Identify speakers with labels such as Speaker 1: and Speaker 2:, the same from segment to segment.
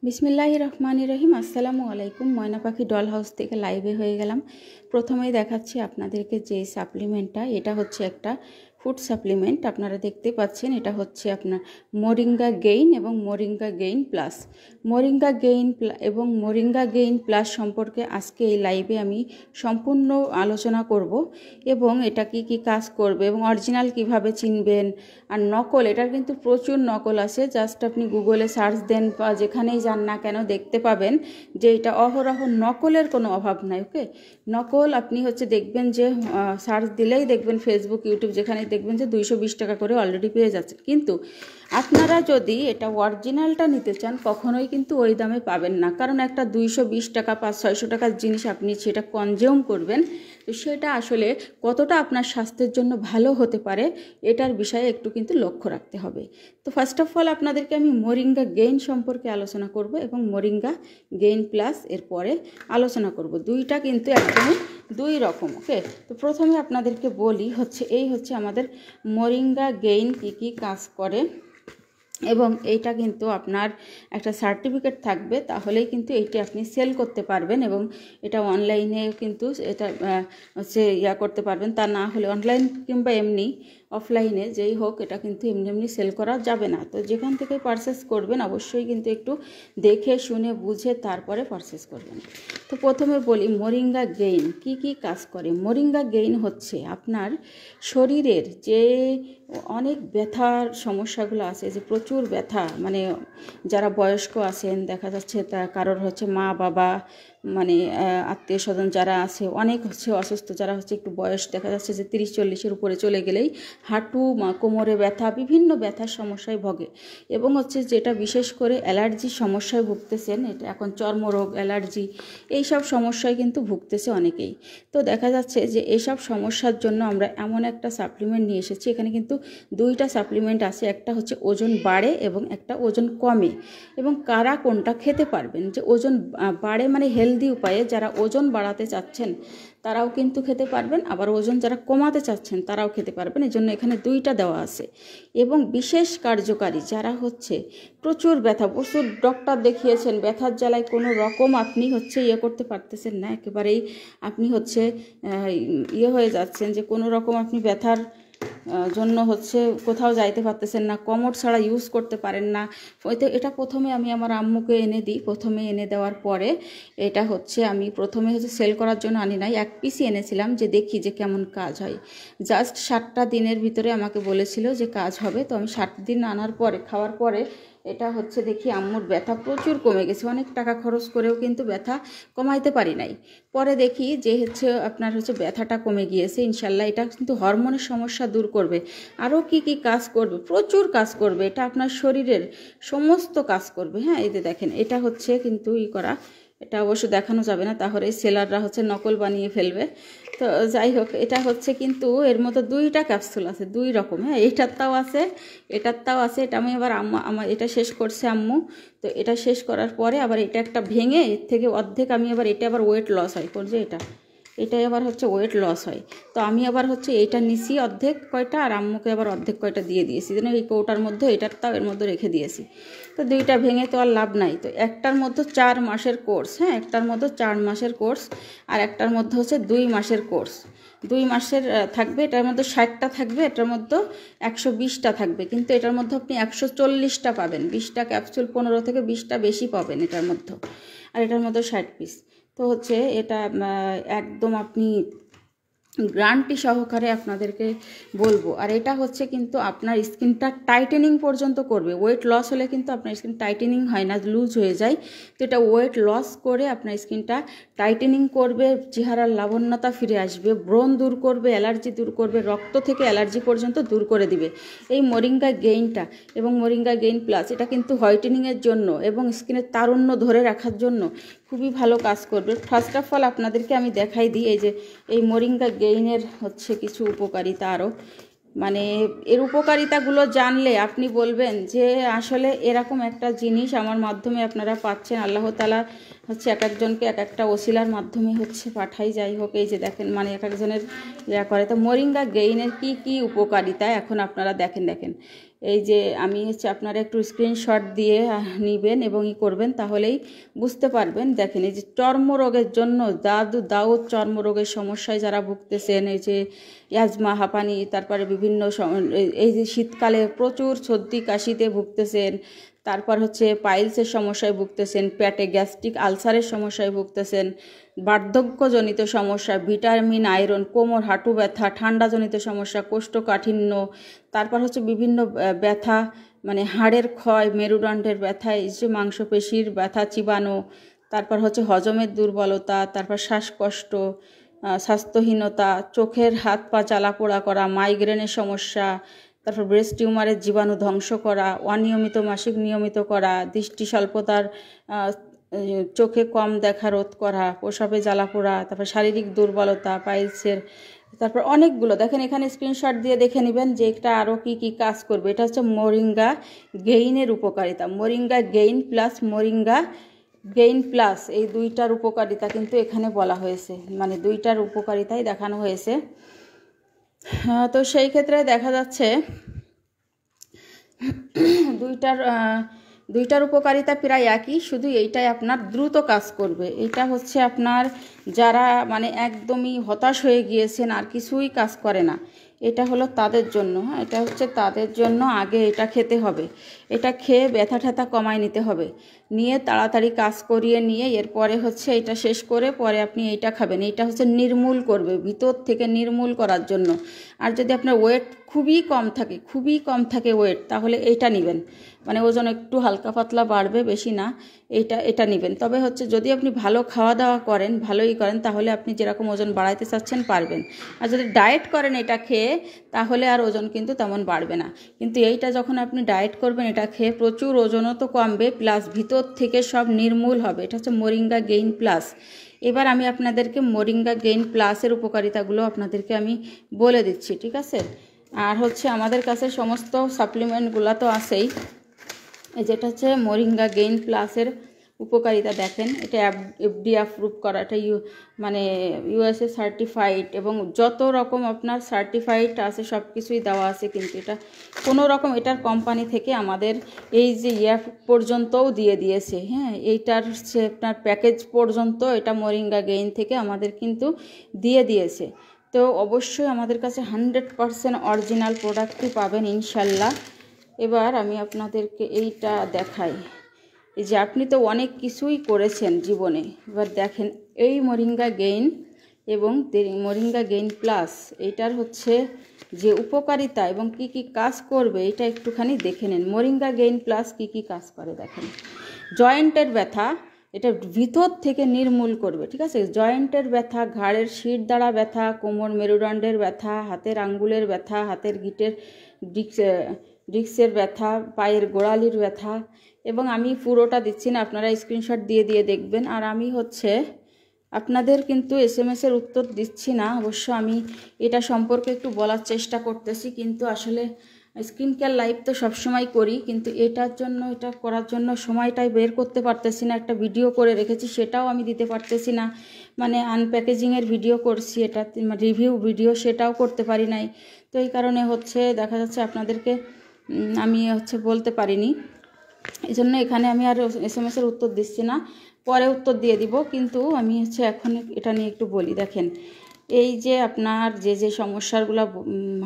Speaker 1: বিসমিল্লাহির রহমানির রহিম। আসসালামু আলাইকুম। ময়না পাখি ডল হাউস থেকে লাইভে হয়ে গেলাম। প্রথমেই দেখাচ্ছি আপনাদেরকে যে সাপ্লিমেন্টটা, এটা হচ্ছে একটা ফুড সাপ্লিমেন্ট। আপনারা দেখতে পাচ্ছেন এটা হচ্ছে আপনার মোরিঙ্গা গেইন এবং moringa gain plus. Moringa gain এবং মোরিঙ্গা গেইন প্লাস সম্পর্কে আজকে এই লাইভে আমি সম্পূর্ণ আলোচনা করব এবং এটা কি কাজ করবে এবং অরিজিনাল কিভাবে চিনবেন। আর নকল, এটার কিন্তু প্রচুর নকল আছে। জাস্ট আপনি গুগলে সার্চ দেন বা যেখানেই যান না কেন দেখতে পাবেন যে এটা অহরহ নকলের কোনো অভাব নাই। ওকে, নকল আপনি হচ্ছে দেখবেন যে সার্চ দিলেই দেখবেন, ফেসবুক, ইউটিউব যেখানেই দেখবেন যে 220 টাকা করে অলরেডি পেয়ে যাচ্ছে। কিন্তু আপনারা যদি এটা অরিজিনালটা নিতে চান কখনোই কিন্তু ওই দামে পাবেন না, কারণ একটা 220 টাকা 500-600 টাকার জিনিস আপনি সেটা কনজিউম করবেন, তো সেটা আসলে কতটা আপনার স্বাস্থ্যের জন্য ভালো হতে পারে এটার বিষয়ে একটু কিন্তু লক্ষ্য রাখতে হবে। তো ফার্স্ট অফ অল আপনাদেরকে আমি মোরিঙ্গা গেইন সম্পর্কে আলোচনা করব এবং মোরিঙ্গা গেইন প্লাস এরপরে আলোচনা করব। দুইটা কিন্তু একদমই দুই রকম। ওকে, তো প্রথমে আপনাদেরকে বলি হচ্ছে এই হচ্ছে আমাদের মোরিঙ্গা গেইন কি কাজ করে এবং এইটা কিন্তু আপনার একটা সার্টিফিকেট থাকবে, তাহলেই কিন্তু এইটি আপনি সেল করতে পারবেন এবং এটা অনলাইনে কিন্তু এটা হচ্ছে করতে পারবেন। তা না হলে অনলাইন কিংবা এমনি অফলাইনে যেই হোক এটা কিন্তু এমনি সেল করা যাবে না। তো যেখান থেকে পারচেস করবেন অবশ্যই কিন্তু একটু দেখে শুনে বুঝে তারপরে পারচেস করবেন। তো প্রথমে বলি মোরিঙ্গা গেইন কি কাজ করে। মোরিঙ্গা গেইন হচ্ছে আপনার শরীরের যে অনেক ব্যথার সমস্যাগুলো আছে, যে প্রচুর ব্যথা, মানে যারা বয়স্ক আছেন, দেখা যাচ্ছে তা কারোর হচ্ছে মা বাবা, মানে আত্মীয় স্বজন যারা আছে অনেক হচ্ছে অসুস্থ, যারা হচ্ছে একটু বয়স দেখা যাচ্ছে যে 30-40-এর উপরে চলে গেলেই হাঁটু কোমরে ব্যথা, বিভিন্ন ব্যথার সমস্যায় ভোগে এবং হচ্ছে যেটা বিশেষ করে অ্যালার্জির সমস্যায় ভুগতেছেন, এটা এখন চর্মরোগ, অ্যালার্জি, এইসব সমস্যায় কিন্তু ভুগতেছে অনেকেই। তো দেখা যাচ্ছে যে এইসব সমস্যার জন্য আমরা এমন একটা সাপ্লিমেন্ট নিয়ে এসেছি। এখানে কিন্তু দুইটা সাপ্লিমেন্ট আছে, একটা হচ্ছে ওজন বাড়ে এবং একটা ওজন কমে। এবং কারা কোনটা খেতে পারবেন, যে ওজন বাড়ে মানে হেলদি উপায়ে যারা ওজন বাড়াতে চাচ্ছেন তারাও কিন্তু খেতে পারবেন, আবার ওজন যারা কমাতে চাচ্ছেন তারাও খেতে পারবেন। এই জন্য এখানে দুইটা দেওয়া আছে এবং বিশেষ কার্যকারী যারা হচ্ছে প্রচুর ব্যথা, প্রচুর ডক্টর দেখিয়েছেন, ব্যথার জ্বালায় কোনো রকম আপনি হচ্ছে করতে পারতেছেন না, একেবারেই আপনি হচ্ছে হয়ে যাচ্ছেন যে কোনো রকম আপনি ব্যথার জন্য হচ্ছে কোথাও যাইতে পারতেছেন না, কমোড ছাড়া ইউজ করতে পারেন না। হয়তো এটা প্রথমে আমি আমার আম্মুকে এনে দিই। প্রথমে এনে দেওয়ার পরে এটা হচ্ছে আমি প্রথমে হচ্ছে সেল করার জন্য আনি নাই, এক পিসই এনেছিলাম যে দেখি যে কেমন কাজ হয়। জাস্ট 7টা দিনের ভিতরে আমাকে বলেছিল যে কাজ হবে। তো আমি 7 দিন আনার পরে খাওয়ার পরে এটা হচ্ছে দেখি আম্মুর ব্যথা প্রচুর কমে গেছে। অনেক টাকা খরচ করেও কিন্তু ব্যথা কমাইতে পারি নাই। পরে দেখি যে হচ্ছে আপনার হচ্ছে ব্যথাটা কমে গিয়েছে ইনশাল্লাহ। এটা কিন্তু হরমোনের সমস্যা দূর করবে, আরও কি কাজ করবে, প্রচুর কাজ করবে। এটা আপনার শরীরের সমস্ত কাজ করবে। হ্যাঁ, এই যে দেখেন এটা হচ্ছে কিন্তু করা, এটা অবশ্য দেখানো যাবে না, তাহলে সেলাররা হচ্ছে নকল বানিয়ে ফেলবে। তো যাই হোক, এটা হচ্ছে কিন্তু এর মধ্যে দুইটা ক্যাপসুল আছে, দুই রকম। হ্যাঁ, এটারটাও আছে, এটারটাও আছে। এটা আমি আবার আমার এটা শেষ করছে আম্মু। তো এটা শেষ করার পরে আবার এটা একটা ভেঙে এর থেকে অর্ধেক আমি আবার এটা আবার ওয়েট লস হয় করছে, এটাই আবার হচ্ছে ওয়েট লস হয়। তো আমি আবার হচ্ছে এইটা নিছি অর্ধেক কয়টা, আর আম্মুকে আবার অর্ধেক কয়টা দিয়ে দিয়েছি, যেন এই কৌটার মধ্যে এটারটাও এর মধ্যে রেখে দিয়েছি। তো দুইটা ভেঙে তো আর লাভ নাই। তো একটার মধ্যে 4 মাসের কোর্স, হ্যাঁ, একটার মধ্যে 4 মাসের কোর্স, আর একটার মধ্যে হচ্ছে 2 মাসের কোর্স। 2 মাসের থাকবে, এটার মধ্যে 60টা থাকবে, এটার মধ্যে 120টা থাকবে, কিন্তু এটার মধ্যে আপনি 140টা পাবেন। 20টা ক্যাপসুল, 15 থেকে 20টা বেশি পাবেন এটার মধ্যে, আর এটার মধ্যে 60 পিস। তো হচ্ছে এটা একদম আপনি গ্যারান্টি সহকারে আপনাদেরকে বলবো। আর এটা হচ্ছে কিন্তু আপনার স্কিনটা টাইটেনিং পর্যন্ত করবে। ওয়েট লস হলে কিন্তু আপনার স্কিন টাইটেনিং হয় না, লুজ হয়ে যায়। তো এটা ওয়েট লস করে আপনার স্কিনটা টাইটেনিং করবে, চেহারার লাবণ্যতা ফিরে আসবে, ব্রণ দূর করবে, অ্যালার্জি দূর করবে, রক্ত থেকে অ্যালার্জি পর্যন্ত দূর করে দিবে এই মোরিঙ্গা গেইনটা। এবং মোরিঙ্গা গেইন প্লাস এটা কিন্তু হোয়াইটেনিংয়ের জন্য এবং স্কিনের তারুণ্য ধরে রাখার জন্য খুবই ভালো কাজ করবে। ফার্স্ট অফ অল আপনাদেরকে আমি দেখাই দিই এই যে এই মোরিঙ্গা গেইনের হচ্ছে কিছু উপকারিতা। আরও মানে এর উপকারিতাগুলো জানলে আপনি বলবেন যে আসলে এরকম একটা জিনিস আমার মাধ্যমে আপনারা পাচ্ছেন। আল্লাহ তাআলা হচ্ছে এক একজনকে এক একটা ওসিলার মাধ্যমে হচ্ছে পাঠাই। যাই হোক, এই যে দেখেন মানে এক একজনের করে। তো মোরিঙ্গা গেইনের কি উপকারিতা এখন আপনারা দেখেন। এই যে আমি হচ্ছে আপনারা একটু স্ক্রিনশট দিয়ে নেবেন এবং করবেন, তাহলেই বুঝতে পারবেন। দেখেন এই যে চর্মরোগের জন্য দাউদ চর্মরোগের সমস্যায় যারা ভুগতেছেন, এই যে অ্যাজমা, হাঁপানি, তারপরে বিভিন্ন এই যে শীতকালে প্রচুর সর্দি কাশিতে ভুগতেছেন, তারপর হচ্ছে পাইলসের সমস্যায় ভুগতেছেন, পেটে গ্যাস্ট্রিক আলসারের সমস্যায় ভুগতেছেন, বার্ধক্যজনিত সমস্যা, ভিটামিন আয়রন, কোমর হাঁটু ব্যথা, ঠান্ডাজনিত সমস্যা, কোষ্ঠকাঠিন্য, তারপর হচ্ছে বিভিন্ন ব্যথা, মানে হাড়ের ক্ষয়, মেরুদণ্ডের ব্যথা, এই যে মাংসপেশির ব্যথা চিবানো, তারপর হচ্ছে হজমের দুর্বলতা, তারপর শ্বাসকষ্ট, স্বাস্থ্যহীনতা, চোখের হাত পা জ্বালাপোড়া করা, মাইগ্রেনের সমস্যা, তারপর ব্রেস্ট টিউমারের জীবাণু ধ্বংস করা, অনিয়মিত মাসিক নিয়মিত করা, দৃষ্টি স্বল্পতার, চোখে কম দেখা রোধ করা, প্রসাবে জ্বালাপোড়া, তারপর শারীরিক দুর্বলতা, পাইলসের, তারপর অনেকগুলো। দেখেন এখানে স্ক্রিনশট দিয়ে দেখে নেবেন যে এটা আরও কী কী কাজ করবে। এটা হচ্ছে মোরিঙ্গা গেইনের উপকারিতা, moringa gain plus moringa gain plus, এই দুইটার উপকারিতা কিন্তু এখানে বলা হয়েছে, মানে দুইটার উপকারিতাই দেখানো হয়েছে। তো সেই ক্ষেত্রে দেখা যাচ্ছে দুইটার উপকারিতা প্রায় একই, শুধু এইটাই আপনার দ্রুত কাজ করবে। এটা হচ্ছে আপনার যারা মানে একদমই হতাশ হয়ে গিয়েছেন, আর কিছুই কাজ করে না, এটা হলো তাদের জন্য। হ্যাঁ, এটা হচ্ছে তাদের জন্য। আগে এটা খেতে হবে, এটা খেয়ে ব্যথা ঠ্যাথা কমায় নিতে হবে, নিয়ে তাড়াতাড়ি কাজ করিয়ে নিয়ে এরপরে হচ্ছে এটা শেষ করে পরে আপনি এইটা খাবেন। এইটা হচ্ছে নির্মূল করবে, ভিতর থেকে নির্মূল করার জন্য। আর যদি আপনার ওয়েট খুবই কম থাকে ওয়েট, তাহলে এইটা নেবেন, মানে ওজন একটু হালকা পাতলা বাড়বে, বেশি না, এটা নেবেন। তবে হচ্ছে যদি আপনি ভালো খাওয়া দাওয়া করেন, ভালোই করেন, তাহলে আপনি যেরকম ওজন বাড়াইতে চাচ্ছেন পারবেন। আর যদি ডায়েট করেন এটা খেয়ে, তাহলে আর ওজন কিন্তু তেমন বাড়বে না। কিন্তু এইটা যখন আপনি ডায়েট করবেন, এটা খেয়ে প্রচুর ওজনও তো কমবে, প্লাস ভিতর থেকে সব নির্মূল হবে। এটা হচ্ছে মোরিঙ্গা গেইন প্লাস। এবার আমি আপনাদেরকে মোরিঙ্গা গেইন প্লাসের উপকারিতাগুলো আপনাদেরকে আমি বলে দিচ্ছি, ঠিক আছে? আর হচ্ছে আমাদের কাছে সমস্ত সাপ্লিমেন্টগুলো তো আছেই। যেটা হচ্ছে মোরিঙ্গা গেইন প্লাসের উপকারিতা দেখেন, এটা এফডি অ্যাপ্রুভ করা, এটা মানে ইউএসএ সার্টিফাইড, এবং যত রকম আপনার সার্টিফাইড আছে সব কিছুই দেওয়া আছে। কিন্তু এটা কোনো রকম এটার কোম্পানি থেকে আমাদের এই যে পর্যন্তও দিয়ে দিয়েছে। হ্যাঁ, এইটার হচ্ছে আপনার প্যাকেজ পর্যন্ত এটা মোরিঙ্গা গেইন থেকে আমাদের কিন্তু দিয়ে দিয়েছে। তো অবশ্যই আমাদের কাছে 100% অরিজিনাল প্রোডাক্টই পাবেন ইনশাল্লাহ। এবার আমি আপনাদেরকে এইটা দেখাই, এই যে আপনি তো অনেক কিছুই করেছেন জীবনে, এবার দেখেন এই মোরিঙ্গা গেইন এবং মোরিঙ্গা গেইন প্লাস, এইটার হচ্ছে যে উপকারিতা এবং কি কি কাজ করবে এটা একটুখানি দেখে নেন। মোরিঙ্গা গেইন প্লাস কি কি কাজ করে দেখেন। জয়েন্টের ব্যথা এটা ভিতর থেকে নির্মূল করবে, ঠিক আছে? জয়েন্টের ব্যথা, ঘাড়ের শির দ্বারা ব্যথা, কোমর মেরুদণ্ডের ব্যথা, হাতের আঙ্গুলের ব্যথা, হাতের গিটের ডিস্কের ব্যথা, পায়ের গোড়ালির ব্যথা, এবং আমি পুরোটা দিচ্ছি না, আপনারা স্ক্রিনশট দিয়ে দেখবেন। আর আমি হচ্ছে আপনাদের কিন্তু এসএমএসের উত্তর দিচ্ছি না, অবশ্য আমি এটা সম্পর্কে একটু বলার চেষ্টা করতেছি, কিন্তু আসলে স্কিন কেয়ার লাইভ তো সবসময় করি, কিন্তু এটা করার জন্য সময়টাই বের করতে পারতেছি না। একটা ভিডিও করে রেখেছি, সেটাও আমি দিতে পারতেছি না, মানে আনপ্যাকেজিংয়ের ভিডিও করছি, এটা রিভিউ ভিডিও, সেটাও করতে পারি নাই। তো এই কারণে হচ্ছে দেখা যাচ্ছে আপনাদেরকে আমি হচ্ছে বলতে পারিনি, এই জন্য এখানে আমি আর এসএমএসের উত্তর দিচ্ছি না, পরে উত্তর দিয়ে দিব। কিন্তু আমি হচ্ছে এখন এটা নিয়ে একটু বলি। দেখেন এই যে আপনার যে সমস্যাগুলো,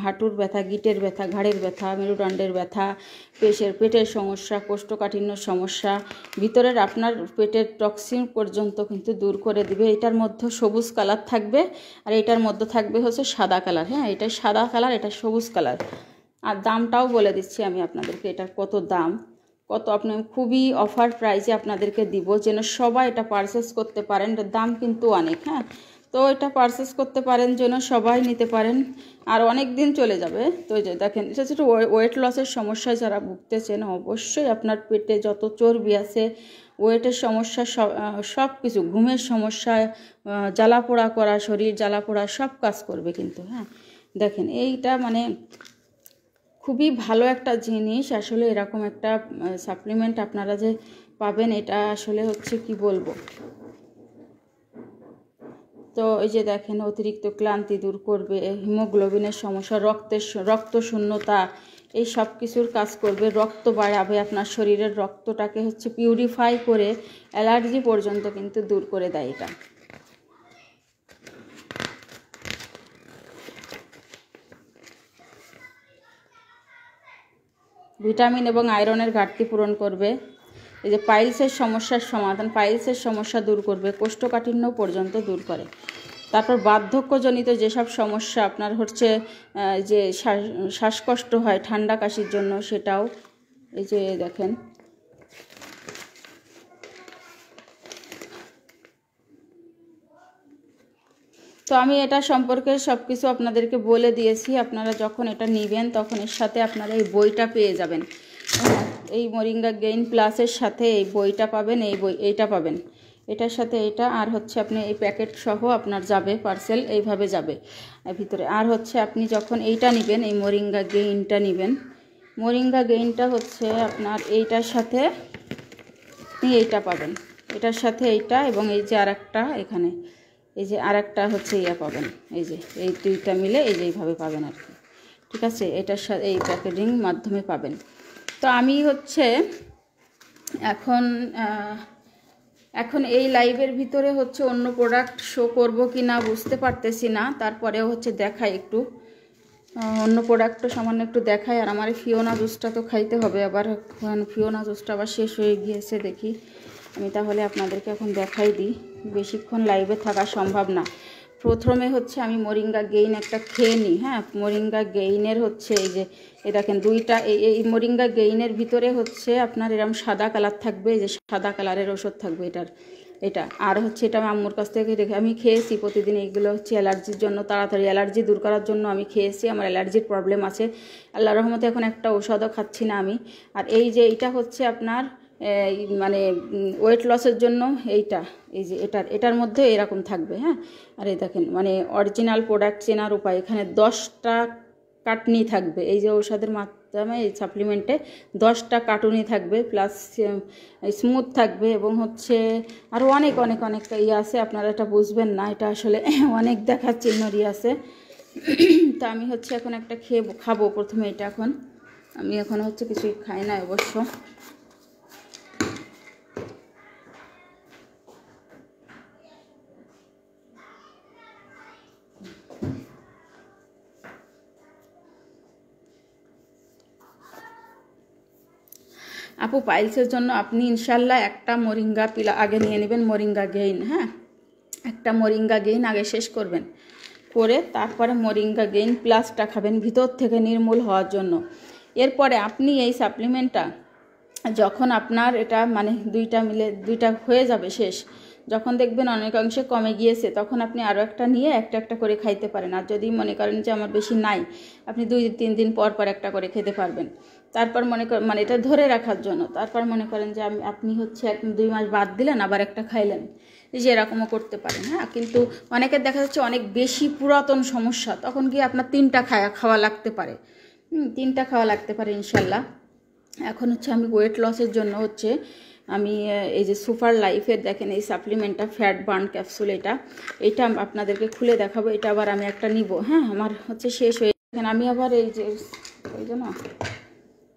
Speaker 1: হাঁটুর ব্যথা, গিটের ব্যথা, ঘাড়ের ব্যথা, মেরুদণ্ডের ব্যথা, পেটের সমস্যা, কোষ্ঠকাঠিন্য সমস্যা, ভিতরের আপনার পেটের টক্সিন পর্যন্ত কিন্তু দূর করে দিবে। এটার মধ্যে সবুজ কালার থাকবে, আর এটার মধ্যে থাকবে হচ্ছে সাদা কালার। হ্যাঁ, এটা সাদা কালার, এটা সবুজ কালার। আর দামটাও বলে দিচ্ছি আমি আপনাদেরকে, এটার কত আপনি খুবই অফার প্রাইসে আপনাদেরকে দিব, যেন সবাই এটা পারচেস করতে পারেন। এটার দাম কিন্তু অনেক। হ্যাঁ, তো এটা পারচেস করতে পারেন, যেন সবাই নিতে পারেন, আর অনেক দিন চলে যাবে। তো এই যে দেখেন, এটা হচ্ছে ওয়েট লসের সমস্যায় যারা ভুগতেছেন, অবশ্যই আপনার পেটে যত চর্বি আছে, ওয়েটের সমস্যা, সব কিছু, ঘুমের সমস্যা, জ্বালাপোড়া করা, শরীর জ্বালাপোড়া, সব কাজ করবে কিন্তু। হ্যাঁ, দেখেন এইটা মানে খুবই ভালো একটা জিনিস আসলে। এরকম একটা সাপ্লিমেন্ট আপনারা যে পাবেন, এটা আসলে হচ্ছে কি বলবো। তো এই যে দেখেন, অতিরিক্ত ক্লান্তি দূর করবে, হিমোগ্লোবিনের সমস্যা, রক্ত শূন্যতা, এই সব কিছুর কাজ করবে, রক্ত বাড়াবে, আপনার শরীরের রক্তটাকে হচ্ছে পিউরিফাই করে অ্যালার্জি পর্যন্ত কিন্তু দূর করে দেয় এটা। ভিটামিন এবং আয়রনের ঘাটতি পূরণ করবে, এই যে পাইলসের সমস্যার সমাধান, পাইলসের সমস্যা দূর করবে, কোষ্ঠকাঠিন্য পর্যন্ত দূর করে। তারপর বার্ধক্যজনিত যেসব সমস্যা আপনার হচ্ছে, যে শ্বাসকষ্ট হয় ঠান্ডা কাশির জন্য, সেটাও এই যে দেখেন। তো আমি এটা সম্পর্কে সব কিছু আপনাদেরকে বলে দিয়েছি। আপনারা যখন এটা নেবেন তখন এর সাথে আপনারা এই বইটা পেয়ে যাবেন। এই মোরিঙ্গা গেইন প্লাসের সাথে এই বইটা পাবেন, এইটা পাবেন, এটার সাথে এটা, আর হচ্ছে আপনি এই প্যাকেট সহ আপনার যাবে, পার্সেল এইভাবে যাবে ভিতরে। আর হচ্ছে আপনি যখন এইটা নেবেন, এই মোরিঙ্গা গেইনটা নেবেন, মোরিঙ্গা গেইনটা হচ্ছে আপনার এইটার সাথে আপনি এইটা পাবেন, এটার সাথে এইটা, এবং এই যে আর একটা এখানে এই যে আর একটা হচ্ছে ইয়া পাবেন, এই যে এই দুইটা মিলে এই যে এইভাবে পাবেন আর কি, ঠিক আছে। এটার সাথে এই প্যাকেজিং মাধ্যমে পাবেন। তো আমি হচ্ছে এখন এই লাইভের ভিতরে হচ্ছে অন্য প্রোডাক্ট শো করব কি না বুঝতে পারতেছি না, তারপরেও হচ্ছে দেখাই একটু অন্য প্রোডাক্টও সামান্য একটু দেখাই। আর আমার ফিওনা জুসটা তো খাইতে হবে, আবার ফিওনা জুসটা আবার শেষ হয়ে গিয়েছে, দেখি আমি তাহলে আপনাদেরকে এখন দেখাই দিই, বেশিক্ষণ লাইভে থাকা সম্ভব না। প্রথমে হচ্ছে আমি মোরিঙ্গা গেইন একটা খেয়ে নিই। হ্যাঁ, মোরিঙ্গা গেইনের হচ্ছে এই যে এই দেখেন দুইটা, এই মোরিঙ্গা গেইনের ভিতরে হচ্ছে আপনার এরকম সাদা কালার থাকবে, এই যে সাদা কালারের ওষুধ থাকবে এটা। আর হচ্ছে এটা আমি আম্মুর কাছ থেকে রেখে আমি খেয়েছি প্রতিদিন। এইগুলো হচ্ছে অ্যালার্জির জন্য, তাড়াতাড়ি অ্যালার্জি দূর করার জন্য আমি খেয়েছি। আমার অ্যালার্জির প্রবলেম আছে, আল্লাহর রহমতে এখন একটা ঔষধও খাচ্ছি না আমি। আর এই যে এইটা হচ্ছে আপনার মানে ওয়েট লসের জন্য এইটা, এই যে এটার মধ্যে এরকম থাকবে। হ্যাঁ, আর এই দেখেন মানে অরিজিনাল প্রোডাক্ট চেনার উপায়, এখানে 10টা কাটনি থাকবে, এই যে ঔষধের মাধ্যমে এই সাপ্লিমেন্টে 10টা কাটুনি থাকবে, প্লাস স্মুথ থাকবে, এবং হচ্ছে আরও অনেক অনেক অনেক ইয়ে আছে, আপনারা এটা বুঝবেন না, এটা আসলে অনেক দেখার চিহ্নই আছে। তো আমি হচ্ছে এখন একটা খাবো প্রথমে এটা। এখন আমি এখন হচ্ছে কিছুই খাই না অবশ্য। আপু পাইলসের জন্য আপনি ইনশাল্লাহ একটা মোরিঙ্গা পিলা আগে নিয়ে নেবেন, মোরিঙ্গা গেইন। হ্যাঁ, একটা মোরিঙ্গা গেইন আগে শেষ করবেন, করে তারপরে মোরিঙ্গা গেইন প্লাসটা খাবেন ভিতর থেকে নির্মূল হওয়ার জন্য। এরপরে আপনি এই সাপ্লিমেন্টটা যখন আপনার এটা মানে দুইটা হয়ে যাবে শেষ, যখন দেখবেন অনেকাংশে কমে গিয়েছে, তখন আপনি আরও একটা নিয়ে একটা একটা করে খাইতে পারেন। আর যদি মনে করেন যে আমার বেশি নাই, আপনি 2-3 দিন পর একটা করে খেতে পারবেন। তারপর মনে করেন মানে এটা ধরে রাখার জন্য, তারপর মনে করেন যে আপনি হচ্ছে 1-2 মাস বাদ দিলেন, আবার একটা খাইলেন, এই যে এরকমও করতে পারেন। হ্যাঁ, কিন্তু অনেকের দেখা যাচ্ছে অনেক বেশি পুরাতন সমস্যা, তখন গিয়ে আপনার 3টা খাওয়া লাগতে পারে। 3টা খাওয়া লাগতে পারে ইনশাল্লাহ। এখন হচ্ছে আমি ওয়েট লসের জন্য হচ্ছে আমি এই যে সুপার লাইফের দেখেন এই সাপ্লিমেন্টটা, ফ্যাট বার্ন ক্যাপসুল, এটা আপনাদেরকে খুলে দেখাবো। এটা আবার আমি একটা নিব। হ্যাঁ, আমার হচ্ছে শেষ হয়ে দেখেন আমি আবার এই যে ওই জন্য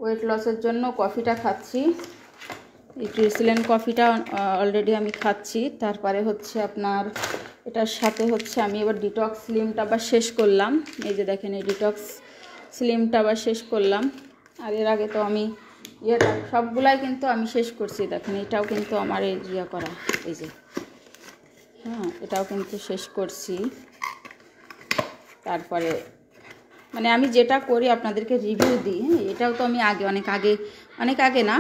Speaker 1: ওয়েট লসের জন্য কফিটা খাচ্ছি, এই ট্রিসিলেন কফিটা অলরেডি আমি খাচ্ছি। তারপরে হচ্ছে আপনার এটার সাথে হচ্ছে আমি এবার ডিটক্স স্লিমটা আবার শেষ করলাম। এই যে দেখেন এই ডিটক্স স্লিমটা আবার শেষ করলাম। আর এর আগে তো আমি সবগুলাই কিন্তু আমি শেষ করছি। দেখেন এটাও কিন্তু আমার এই করা, এই যে হ্যাঁ, এটাও কিন্তু শেষ করছি। তারপরে মানে আমি যেটা করি আপনাদেরকে রিভিউ দিই। হ্যাঁ, এটাও তো আমি অনেক আগে না,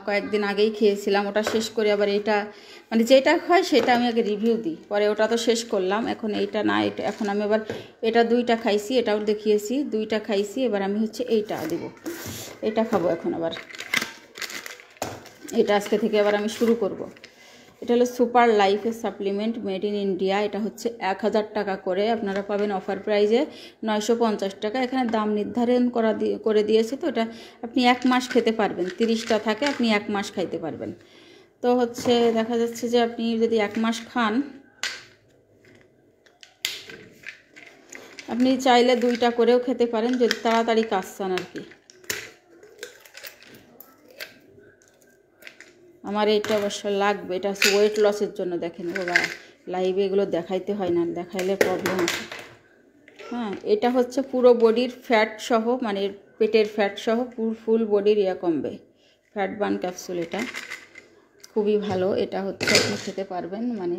Speaker 1: কয়েকদিন আগেই খেয়েছিলাম, ওটা শেষ করে আবার এটা মানে যেটা হয় সেটা আমি আগে রিভিউ দিই, পরে ওটা তো শেষ করলাম। এখন এইটা না, এটা এখন আমি আবার এটা 2টা খাইছি, এটাও দেখিয়েছি 2টা খাইছি। এবার আমি হচ্ছে এইটা দিব, এটা খাবো এখন আবার, এটা আজকে থেকে আবার আমি শুরু করব। এটা হলো সুপার লাইফের সাপ্লিমেন্ট, মেড ইন ইন্ডিয়া। এটা হচ্ছে 1000 টাকা করে, আপনারা পাবেন অফার প্রাইজে 950 টাকা। এখানে দাম নির্ধারণ করে দিয়েছে, তো এটা আপনি 1 মাস খেতে পারবেন। 30টা থাকে, আপনি 1 মাস খাইতে পারবেন। তো হচ্ছে দেখা যাচ্ছে যে আপনি যদি 1 মাস খান, আপনি চাইলে 2টা করেও খেতে পারেন, যদি তাড়াতাড়ি কাজ চান আর কি। আমার এইটা অবশ্য লাগবে। এটা হচ্ছে ওয়েট লসের জন্য। দেখেন বাবা, লাইভে এগুলো দেখাইতে হয় না, দেখাইলে প্রবলেম আছে। হ্যাঁ, এটা হচ্ছে পুরো বডির ফ্যাট সহ, মানে পেটের ফ্যাট সহ ফুল বডির কমবে। ফ্যাট বার্ন ক্যাপসুল এটা খুবই ভালো। এটা হচ্ছে আপনি খেতে পারবেন, মানে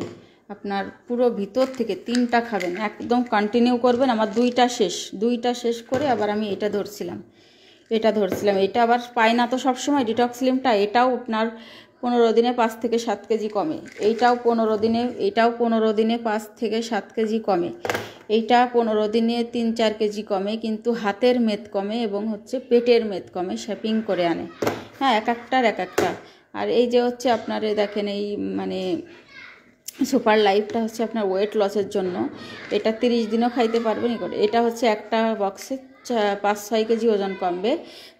Speaker 1: আপনার পুরো ভিতর থেকে 3টা খাবেন, একদম কন্টিনিউ করবেন। আমার 2টা শেষ করে আবার আমি এটা ধরছিলাম। এটা আবার পাই না তো সবসময় ডিটক্স স্লিমটা। এটাও আপনার 15 দিনে 5 থেকে 7 কেজি কমে। এটাও 15 দিনে 5 থেকে 7 কেজি কমে। এইটা 15 দিনে 3-4 কেজি কমে, কিন্তু হাতের মেদ কমে এবং হচ্ছে পেটের মেদ কমে, শেপিং করে আনে। হ্যাঁ, এক একটা। আর এই যে হচ্ছে আপনার দেখেন এই মানে সুপার লাইফটা হচ্ছে আপনার ওয়েট লসের জন্য। এটা 30 দিনও খাইতে পারবেন। এটা হচ্ছে একটা বক্সে 5-6 কেজি ওজন কমবে।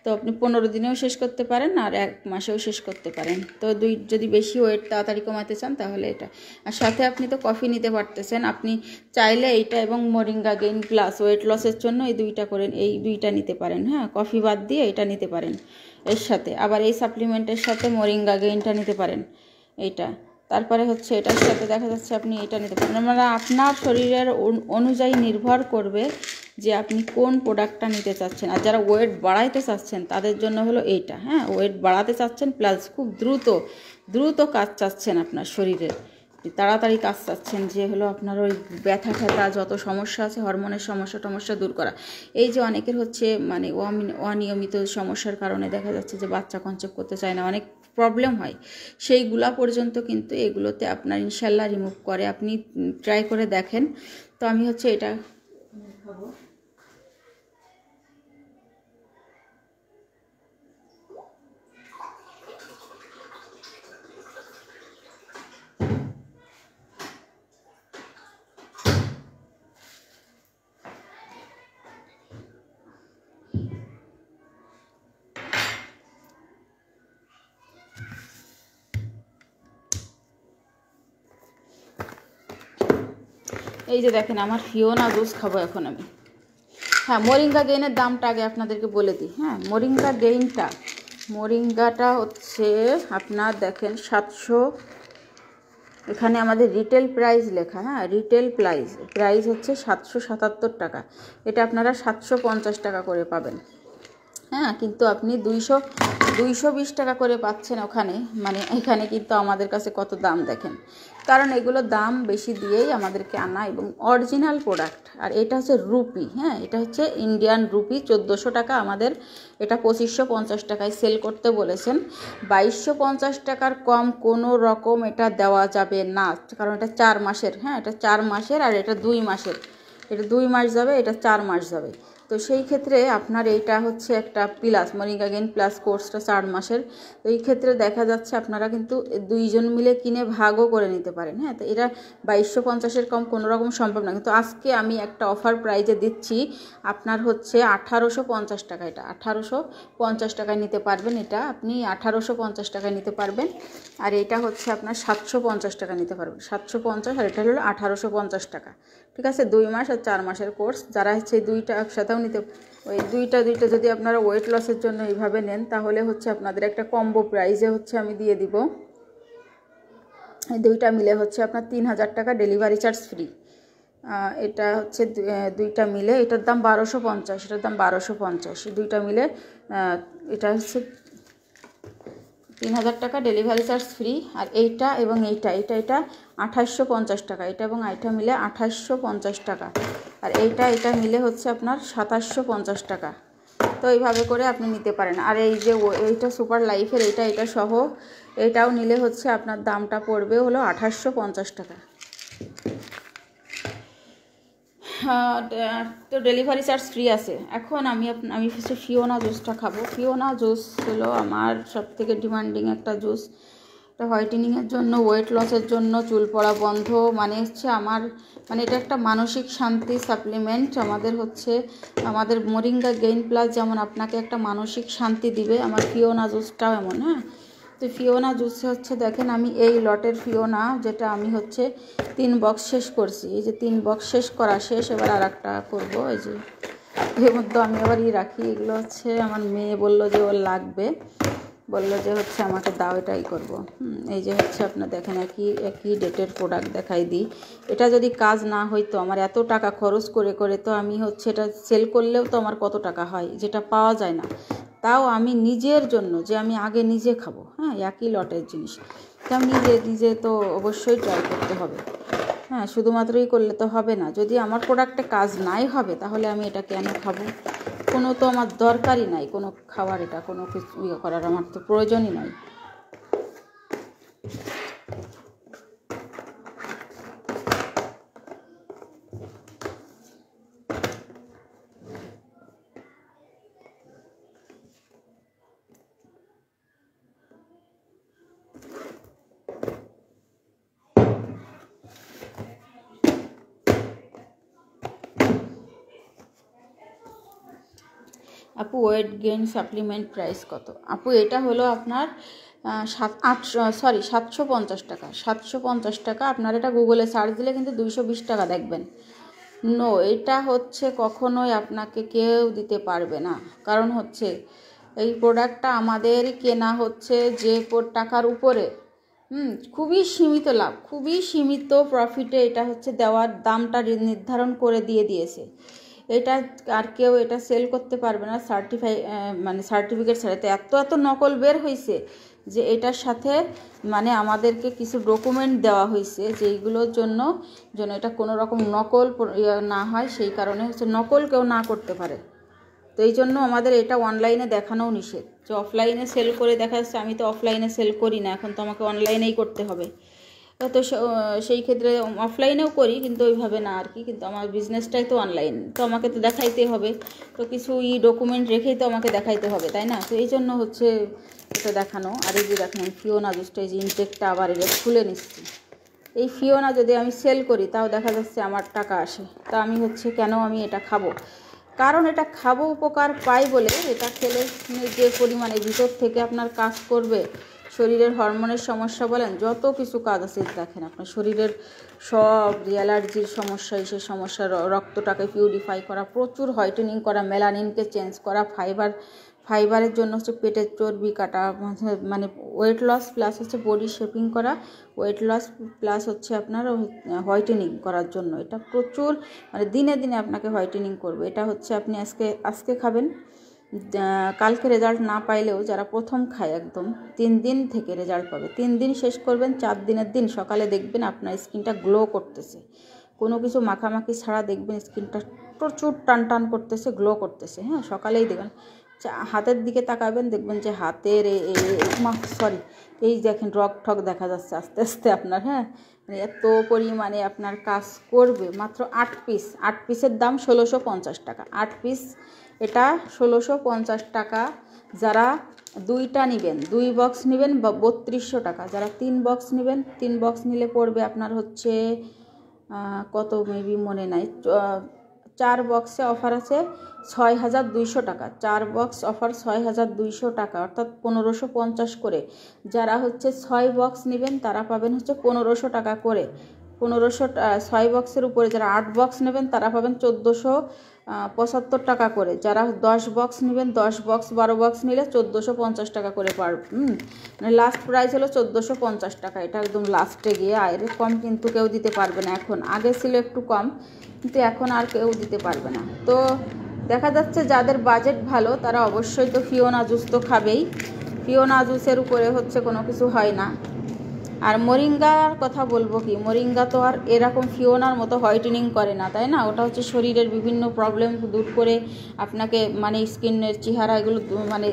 Speaker 1: তো আপনি 15 দিনেও শেষ করতে পারেন আর 1 মাসেও শেষ করতে পারেন। তো যদি বেশি ওয়েট তাড়াতাড়ি কমাতে চান তাহলে এটা। আর সাথে আপনি তো কফি নিতে পারতেছেন। আপনি চাইলে এইটা এবং মোরিঙ্গা গেইন প্লাস ওয়েট লসের জন্য এই 2টা নিতে পারেন। হ্যাঁ, কফি বাদ দিয়ে এটা নিতে পারেন এর সাথে। আবার এই সাপ্লিমেন্টের সাথে মোরিঙ্গা গেইনটা নিতে পারেন এইটা। তারপরে হচ্ছে এটার সাথে দেখা যাচ্ছে আপনি এটা নিতে পারেন। মানে আপনার শরীরের অনুযায়ী নির্ভর করবে যে আপনি কোন প্রোডাক্টটা নিতে চাচ্ছেন। আর যারা ওয়েট বাড়াইতে চাচ্ছেন তাদের জন্য হলো এইটা। হ্যাঁ, ওয়েট বাড়াতে চাচ্ছেন প্লাস খুব দ্রুত কাজ চাচ্ছেন, আপনার শরীরে তাড়াতাড়ি কাজ চাচ্ছেন, যে হলো আপনার ওই ব্যথা যত সমস্যা আছে, হরমোনের সমস্যা দূর করা। এই যে অনেকের হচ্ছে মানে অনিয়মিত সমস্যার কারণে দেখা যাচ্ছে যে বাচ্চা কনসেপ্ট করতে চায় না, অনেক প্রবলেম হয়, সেইগুলা পর্যন্ত কিন্তু এগুলোতে আপনার ইনশাল্লাহ রিমুভ করে। আপনি ট্রাই করে দেখেন। তো আমি হচ্ছে এটা খাবো। এই যে দেখেন আমার ফিওনা জুস খাবো এখন আমি। হ্যাঁ, মোরিঙ্গা গেইনের দামটা আগে আপনাদেরকে বলে দিই। হ্যাঁ, মোরিঙ্গাটা হচ্ছে আপনার দেখেন 700, এখানে আমাদের রিটেল প্রাইস লেখা। হ্যাঁ, রিটেল প্রাইস হচ্ছে 777 টাকা। এটা আপনারা 750 টাকা করে পাবেন। হ্যাঁ, কিন্তু আপনি 220 টাকা করে পাচ্ছেন ওখানে। মানে এখানে কিন্তু আমাদের কাছে কত দাম দেখেন, কারণ এগুলো দাম বেশি দিয়েই আমাদেরকে আনা এবং অরিজিনাল প্রোডাক্ট। আর এটা হচ্ছে রুপি। হ্যাঁ, এটা হচ্ছে ইন্ডিয়ান রুপি, 1400 টাকা। আমাদের এটা 2550 টাকায় সেল করতে বলেছেন। 2250 টাকার কম কোনো রকম এটা দেওয়া যাবে না, কারণ এটা 4 মাসের। হ্যাঁ, এটা 4 মাসের আর এটা 2 মাসের। এটা 2 মাস যাবে, এটা 4 মাস যাবে। তো সেই ক্ষেত্রে আপনার এইটা হচ্ছে একটা প্লাস, মোরিঙ্গা গেইন প্লাস কোর্সটা 4 মাসের। তো এই ক্ষেত্রে দেখা যাচ্ছে আপনারা কিন্তু 2 জন মিলে কিনে ভাগও করে নিতে পারেন। হ্যাঁ, তো এটা 2250-এর কম কোনো রকম সম্ভব না, কিন্তু আজকে আমি একটা অফার প্রাইজে দিচ্ছি। আপনার হচ্ছে 1850 টাকা। এটা 1850 টাকায় নিতে পারবেন। এটা আপনি 1850 টাকায় নিতে পারবেন। আর এটা হচ্ছে আপনার 750 টাকা নিতে পারবেন। 750 আর এটা হলো 1850 টাকা। ঠিক আছে, 2 মাস আর 4 মাসের কোর্স। যারা হচ্ছে 2টা একসাথেও নিতে, ওই দুইটা যদি আপনারা ওয়েট লসের জন্য এইভাবে নেন তাহলে হচ্ছে আপনাদের একটা কম্বো প্রাইজে হচ্ছে আমি দিয়ে দিব। এই 2টা মিলে হচ্ছে আপনার 3000 টাকা, ডেলিভারি চার্জ ফ্রি। এটা হচ্ছে 2টা মিলে এটার দাম 1250, এটার দাম 1250। 2টা মিলে এটা হচ্ছে 3000 টাকা, ডেলিভারি চার্জ ফ্রি। আর এইটা এবং এইটা 2850 টাকা। এটা এবং এইটা মিলে 2850 টাকা। আর এইটা মিলে হচ্ছে আপনার 2750 টাকা। তো এইভাবে করে আপনি নিতে পারেন। আর এই যে এইটা সুপার লাইফের এটা সহ এটাও নিলে হচ্ছে আপনার দামটা পড়বে হলো 2850 টাকা। তো ডেলিভারি চার্জ ফ্রি আছে। এখন আমি হচ্ছে ফিওনা জুসটা খাবো। ফিওনা জুস হলো আমার সবথেকে ডিমান্ডিং একটা জুস। এটা হোয়াইটেনিংয়ের জন্য, ওয়েট লসের জন্য, চুল পড়া বন্ধ, মানে হচ্ছে মানে এটা একটা মানসিক শান্তি সাপ্লিমেন্ট। আমাদের মোরিঙ্গা গেইন প্লাস যেমন আপনাকে একটা মানসিক শান্তি দিবে, আমার ফিওনা জুসটাও এমন। হ্যাঁ, তো ফিওনা জুসে হচ্ছে দেখেন আমি এই লটের ফিওনা, যেটা আমি হচ্ছে 3 বক্স শেষ করছি। এই যে 3 বক্স শেষ করা শেষ, এবার আর একটা করবো। এই যে এর মধ্যে আমি আবার রাখি, এগুলো হচ্ছে আমার মেয়ে বললো যে ওর লাগবে। বললো যে হচ্ছে আমাকে দাও, এটাই করবো। এই যে হচ্ছে আপনার দেখেন একই ডেটের প্রোডাক্ট দেখাই দিই। এটা যদি কাজ না হইতো, আমার এত টাকা খরচ করে করে তো আমি হচ্ছে এটা সেল করলেও তো আমার কত টাকা হয়, যেটা পাওয়া যায় না। তাও আমি নিজের জন্য, যে আমি আগে নিজে খাবো, হ্যাঁ, একই লটের জিনিস, তা আমি নিজে তো অবশ্যই ট্রাই করতে হবে। হ্যাঁ, শুধুমাত্রই করলে তো হবে না। যদি আমার প্রোডাক্টে কাজ নাই হবে, তাহলে আমি এটা কেন খাবো? কোনো তো আমার দরকারই নাই কোনো খাবার, এটা কোনো কিছু ইয়ে করার আমার তো প্রয়োজনই নাই। আপু ওয়েট গেইন সাপ্লিমেন্ট প্রাইস কত? আপু এটা হলো আপনার 750 টাকা। 750 টাকা। আপনার এটা গুগলে সার্চ দিলে কিন্তু 220 টাকা দেখবেন। নো, এটা হচ্ছে কখনোই আপনাকে কেউ দিতে পারবে না। কারণ হচ্ছে এই প্রোডাক্টটা আমাদের কেনা হচ্ছে যে টাকার উপরে, খুবই সীমিত লাভ, খুবই সীমিত প্রফিটে এটা হচ্ছে দেওয়ার দামটা নির্ধারণ করে দিয়েছে। এটা আর কেউ এটা সেল করতে পারবে না মানে সার্টিফিকেট ছাড়া। এত নকল বের হয়েছে যে এটার সাথে মানে আমাদেরকে কিছু ডকুমেন্ট দেওয়া হয়েছে যেইগুলোর জন্য এটা কোনো রকম নকল না হয়, সেই কারণে হচ্ছে নকল কেউ না করতে পারে। তো এই জন্য আমাদের এটা অনলাইনে দেখানোও নিষেধ। যে অফলাইনে সেল করে দেখা যাচ্ছে, আমি তো অফলাইনে সেল করি না, এখন তো আমাকে অনলাইনেই করতে হবে। তো সেই ক্ষেত্রে অফলাইনেও করি, কিন্তু ওইভাবে না আর কি। কিন্তু আমার বিজনেসটাই তো অনলাইন, তো আমাকে তো দেখাইতে হবে, তো কিছু ডকুমেন্ট রেখেই তো আমাকে দেখাইতে হবে, তাই না? তো এই জন্য হচ্ছে এটা দেখানো। আর এই যে দেখেন ফিওনা জুসটা, এই যে ইনটেকটা আবার এটা খুলে নিচ্ছি। এই ফিওনা যদি আমি সেল করি তাও দেখা যাচ্ছে আমার টাকা আসে। তা আমি হচ্ছে কেন আমি এটা খাবো? কারণ এটা খাবো, উপকার পাই বলে। এটা খেলে যে পরিমাণে ভিতর থেকে আপনার কাজ করবে, শরীরের হরমোনের সমস্যা বলেন, যত কিছু কাজ আছে দেখেন আপনার শরীরের সব অ্যালার্জির সমস্যা, সে সমস্যা, রক্তটাকে পিউরিফাই করা, প্রচুর হোয়াইটেনিং করা, মেলানিনকে চেঞ্জ করা, ফাইবারের জন্য হচ্ছে পেটের চর্বি কাটা, মানে ওয়েট লস প্লাস হচ্ছে বডি শেপিং করা, ওয়েট লস প্লাস হচ্ছে আপনার হোয়াইটেনিং করার জন্য এটা প্রচুর, মানে দিনে দিনে আপনাকে হোয়াইটেনিং করবে। এটা হচ্ছে আপনি আজকে খাবেন, কালকে রেজাল্ট না পাইলেও যারা প্রথম খায় একদম 3 দিন থেকে রেজাল্ট পাবে। 3 দিন শেষ করবেন, 4 দিনের দিন সকালে দেখবেন আপনার স্কিনটা গ্লো করতেছে, কোনো কিছু মাখামাখি ছাড়া দেখবেন স্কিনটা প্রচুর টান করতেছে, গ্লো করতেছে। হ্যাঁ, সকালেই দেখবেন। হাতের দিকে তাকাবেন, দেখবেন যে হাতের এই দেখেন ঠক দেখা যাচ্ছে আস্তে আস্তে আপনার। হ্যাঁ, মানে এত পরিমাণে আপনার কাজ করবে। মাত্র 8 পিসের দাম 1650 টাকা। 8 পিস এটা 1650 টাকা। যারা 2টা নেবেন, 2 বক্স নেবেন 3200 টাকা। যারা 3 বক্স নেবেন, 3 বক্স নিলে পড়বে আপনার হচ্ছে কত মেবি মনে নাই, 4 বক্সে অফার আছে 6200 টাকা। 4 বক্স অফার 6200 টাকা, অর্থাৎ 1550 করে। যারা হচ্ছে 6 বক্স নেবেন তারা পাবেন হচ্ছে 1500 টাকা করে। 6 বক্সের উপরে যারা 8 বক্স নেবেন তারা পাবেন 1475 টাকা করে। যারা 10 বক্স নেবেন, 10 বক্স 12 বক্স নিলে 1450 টাকা করে মানে লাস্ট প্রাইস হলো 1450 টাকা। এটা একদম লাস্টে গিয়ে, এর কম কিন্তু কেউ দিতে পারবে না এখন। আগে ছিল একটু কম, কিন্তু এখন আর কেউ দিতে পারবে না। তো দেখা যাচ্ছে যাদের বাজেট ভালো তারা অবশ্যই তো ফিওনা জুস তো খাবেই। ফিওনা জুসের উপরে হচ্ছে কোনো কিছু হয় না। আর মোরিঙ্গার কথা বলবো কি, মোরিঙ্গা তো আর এরকম ফিওনার মতো হোয়াইটেনিং করে না, তাই না? ওটা হচ্ছে শরীরের বিভিন্ন প্রবলেম দূর করে আপনাকে মানে স্কিনের চেহারা এগুলো মানে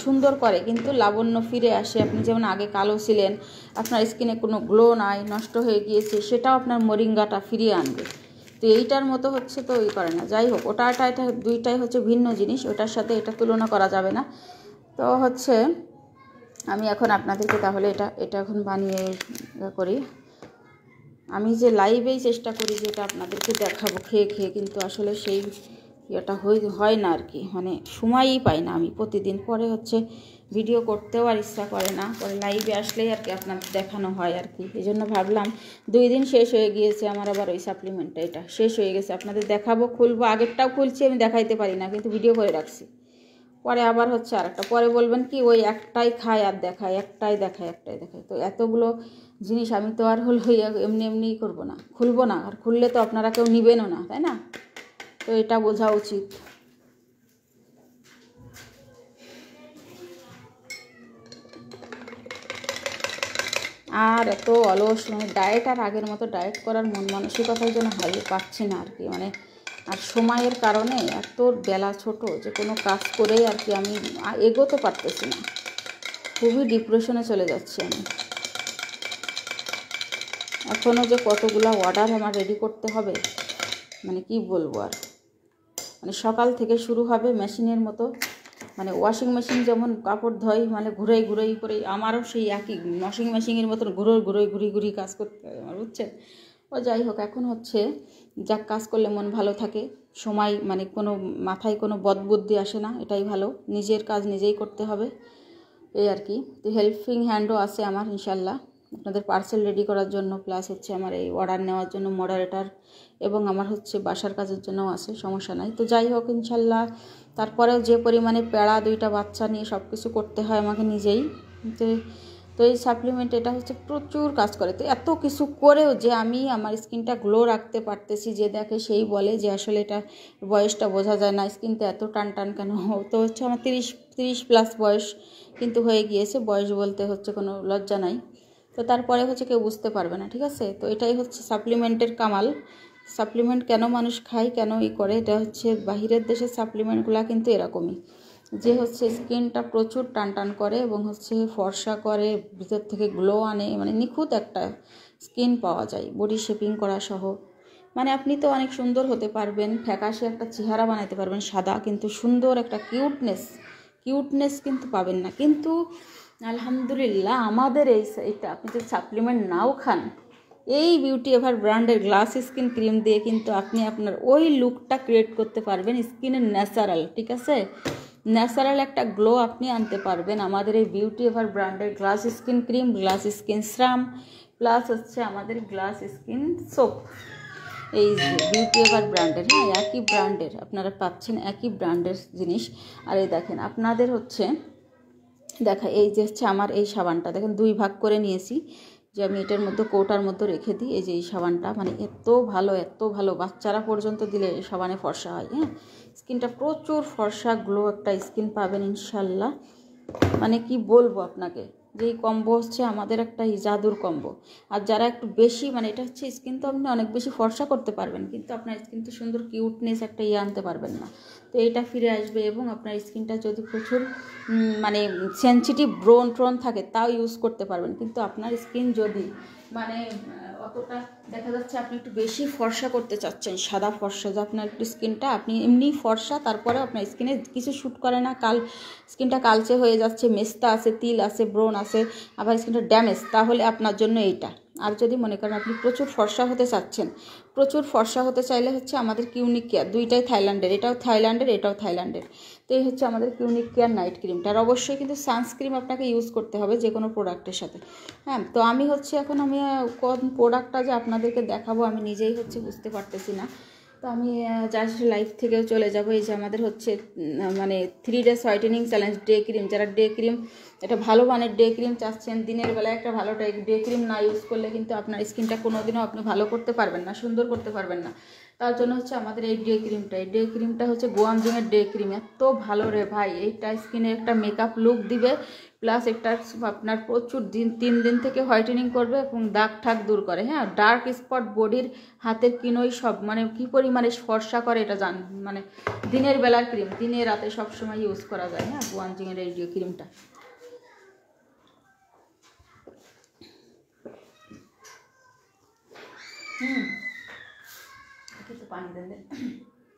Speaker 1: সুন্দর করে, কিন্তু লাবণ্য ফিরে আসে। আপনি যেমন আগে কালো ছিলেন, আপনার স্কিনে কোনো গ্লো নাই, নষ্ট হয়ে গিয়েছে, সেটাও আপনার মোরিঙ্গাটা ফিরিয়ে আনবে। তো এইটার মতো হচ্ছে তো করে না। যাই হোক, এটা দুইটাই হচ্ছে ভিন্ন জিনিস, ওটার সাথে এটা তুলনা করা যাবে না। তো হচ্ছে আমি এখন আপনাদেরকে তাহলে এটা এখন বানিয়ে করি। আমি যে লাইভেই চেষ্টা করি যে এটা আপনাদেরকে দেখাবো খেয়ে, কিন্তু আসলে সেই এটা হয় না আর কি, মানে সময়ই পাই না আমি প্রতিদিন। পরে হচ্ছে ভিডিও করতেও আর ইচ্ছা করে না, পরে লাইভে আসলেই আর কি আপনাদের দেখানো হয় আর কি। এই জন্য ভাবলাম 2 দিন শেষ হয়ে গিয়েছে আমার, আবার ওই সাপ্লিমেন্টটা এটা শেষ হয়ে গেছে, আপনাদের দেখাবো, খুলবো। আগেরটাও খুলছি, আমি দেখাইতে পারি না, কিন্তু ভিডিও করে রাখছি। পরে আবার হচ্ছে আরেকটা, পরে বলবেন কি ওই একটাই খায় আর দেখায়, একটাই দেখায়। তো এতগুলো জিনিস আমি তো আর এমনি এমনিই করবো না, খুলবো না, আর খুললে তো আপনারা কেউ নিবেনও না, তাই না? তো এটা বোঝা উচিত। আর এত অলস, মানে ডায়েট আর আগের মতো ডায়েট করার মন মানসিকতার জন্য পাচ্ছি না আর কি, মানে আর সময়ের কারণে এত বেলা ছোট যে কোনো কাজ করেই আর কি আমি এগোতে পারতেছি না, খুবই ডিপ্রেশনে চলে যাচ্ছি আমি। এখনও যে কতগুলো অর্ডার আমার রেডি করতে হবে, মানে কি বলবো আর, মানে সকাল থেকে শুরু হবে মেশিনের মতো, মানে ওয়াশিং মেশিন যেমন কাপড় ধোয় মানে ঘুরাই করে, আমারও সেই একই ওয়াশিং মেশিনের মতন ঘুরি কাজ করতে হবে আমার, বুঝছেন? ও যাই হোক, এখন হচ্ছে যাক কাজ করলে মন ভালো থাকে, সময় মানে কোনো মাথায় কোনো বদবুদ্ধি আসে না, এটাই ভালো। নিজের কাজ নিজেই করতে হবে, এই আর কি। তো হেল্পিং হ্যান্ডও আছে আমার ইনশাল্লাহ আপনাদের পার্সেল রেডি করার জন্য, প্লাস হচ্ছে আমার এই অর্ডার নেওয়ার জন্য মডারেটার, এবং আমার হচ্ছে বাসার কাজের জন্যও আছে, সমস্যা নাই। তো যাই হোক ইনশাল্লাহ, তারপরেও যে পরিমাণে প্যাড়া, 2টা বাচ্চা নিয়ে সব কিছু করতে হয় আমাকে নিজেই। তো এই সাপ্লিমেন্ট এটা হচ্ছে প্রচুর কাজ করে। তো এত কিছু করেও যে আমি আমার স্কিনটা গ্লো রাখতে পারতেছি, যে দেখে সেই বলে যে আসলে এটা বয়সটা বোঝা যায় না, স্কিনটা এত টান কেন। তো হচ্ছে আমার 30 প্লাস বয়স কিন্তু হয়ে গিয়েছে, বয়স বলতে হচ্ছে কোনো লজ্জা নাই। তো তারপরে হচ্ছে কেউ বুঝতে পারবে না, ঠিক আছে? তো এটাই হচ্ছে সাপ্লিমেন্টের কামাল। সাপ্লিমেন্ট কেন মানুষ খায়, কেন করে, এটা হচ্ছে বাহিরের দেশের সাপ্লিমেন্টগুলো কিন্তু এরকমই, যে হচ্ছে স্কিনটা প্রচুর টান করে এবং হচ্ছে ফর্সা করে, ভিতর থেকে গ্লো আনে, মানে নিখুঁত একটা স্কিন পাওয়া যায় বডি শেপিং করা সহ। মানে আপনি তো অনেক সুন্দর হতে পারবেন, ফ্যাকাশে একটা চেহারা বানাতে পারবেন সাদা, কিন্তু সুন্দর একটা কিউটনেস কিন্তু পাবেন না। কিন্তু আলহামদুলিল্লাহ আমাদের এইটা আপনি যদি সাপ্লিমেন্ট নাও খান, এই বিউটি এভার ব্র্যান্ডের গ্লাস স্কিন ক্রিম দিয়ে কিন্তু আপনি আপনার ওই লুকটা ক্রিয়েট করতে পারবেন, স্কিনের ন্যাচারাল, ঠিক আছে? ন্যাচারাল একটা গ্লো আপনি আনতে পারবেন আমাদের এই বিউটি এভার ব্র্যান্ডের glass skin cream, glass skin serum, plus হচ্ছে আমাদের গ্লাস স্কিন সোপ। এই বিউটি এভার ব্র্যান্ডের, হ্যাঁ একই ব্র্যান্ডের আপনারা পাচ্ছেন, একই ব্র্যান্ডের জিনিস। আর এই দেখেন আপনাদের হচ্ছে এই যে হচ্ছে আমার এই সাবানটা দেখেন 2 ভাগ করে নিয়েছি, যে আমি এটার মধ্যে কৌটার মধ্যে রেখে দিই। এই যে এই সাবানটা মানে এত ভালো, বাচ্চারা পর্যন্ত দিলে এই সাবানে ফর্সা হয়। হ্যাঁ, স্কিনটা প্রচুর ফর্সা গ্লো একটা স্কিন পাবেন ইনশাল্লাহ। মানে কি বলবো আপনাকে, যে এই কম্বো হচ্ছে আমাদের একটা জাদুর কম্বো। আর যারা একটু বেশি মানে এটা হচ্ছে স্কিন তো আপনি অনেক বেশি ফর্সা করতে পারবেন, কিন্তু আপনার স্কিন তো সুন্দর কিউটনেস একটা আনতে পারবেন না। তো এটা ফিরে আসবে, এবং আপনার স্কিনটা যদি প্রচুর মানে সেনসিটিভ ব্রণ থাকে তাও ইউজ করতে পারবেন। কিন্তু আপনার স্কিন যদি মানে অতটা দেখা যাচ্ছে আপনি একটু বেশি ফর্সা করতে চাচ্ছেন, সাদা ফর্সা, যে আপনার একটু স্কিনটা আপনি এমনি ফর্সা, তারপরে আপনার স্কিনে কিছু শ্যুট করে না, স্কিনটা কালচে হয়ে যাচ্ছে, মেস্তা আছে, তিল আছে, ব্রণ আছে, আবার স্কিনটা ড্যামেজ, তাহলে আপনার জন্য এইটা। আর যদি মনে করেন আপনি প্রচুর ফর্সা হতে চাচ্ছেন, প্রচুর ফর্সা হতে চাইলে হচ্ছে আমাদের কিউনিক কেয়ার, 2টাই থাইল্যান্ডের, এটাও থাইল্যান্ডের। তো এই হচ্ছে আমাদের কিউনিক কেয়ার নাইট ক্রিমটা। আর অবশ্যই কিন্তু সানস্ক্রিন আপনাকে ইউজ করতে হবে যে কোনো প্রোডাক্টের সাথে। হ্যাঁ, তো আমি হচ্ছে এখন আমি কোন প্রোডাক্টটা যে আপনাদেরকে দেখাবো আমি নিজেই হচ্ছে বুঝতে পারতেছি না। তো আমি জাস্ট লাইফ থেকেও চলে যাব। এই যে আমাদের হচ্ছে মানে 3 days whitening challenge day cream, যারা ডে ক্রিম এটা ভালো মানের ডে ক্রিম চাচ্ছেন, দিনের বেলায় একটা ভালো ডে ক্রিম না ইউজ করলে কিন্তু আপনার স্কিনটা কোনোদিনও আপনি ভালো করতে পারবেন না, সুন্দর করতে পারবেন না। তার জন্য হচ্ছে আমাদের এই ডে ক্রিমটা হচ্ছে গোয়ামজিংয়ের ডে ক্রিম, এত ভালো রে ভাই। এইটা স্কিনে একটা মেকআপ লুক দিবে, প্লাস একটা আপনার প্রচুর 3 দিন থেকে হোয়াইটেনিং করবে এবং দাগ ঠাক দূর করে। হ্যাঁ, ডার্ক স্পট বডির হাতের কিনোই সব মানে কী পরিমাণে ফর্সা করে এটা জান, মানে দিনের বেলার ক্রিম, দিনে রাতে সবসময় ইউজ করা যায়। হ্যাঁ, গোয়ামজিংয়ের এই ডে ক্রিমটা একটু পানি দেন,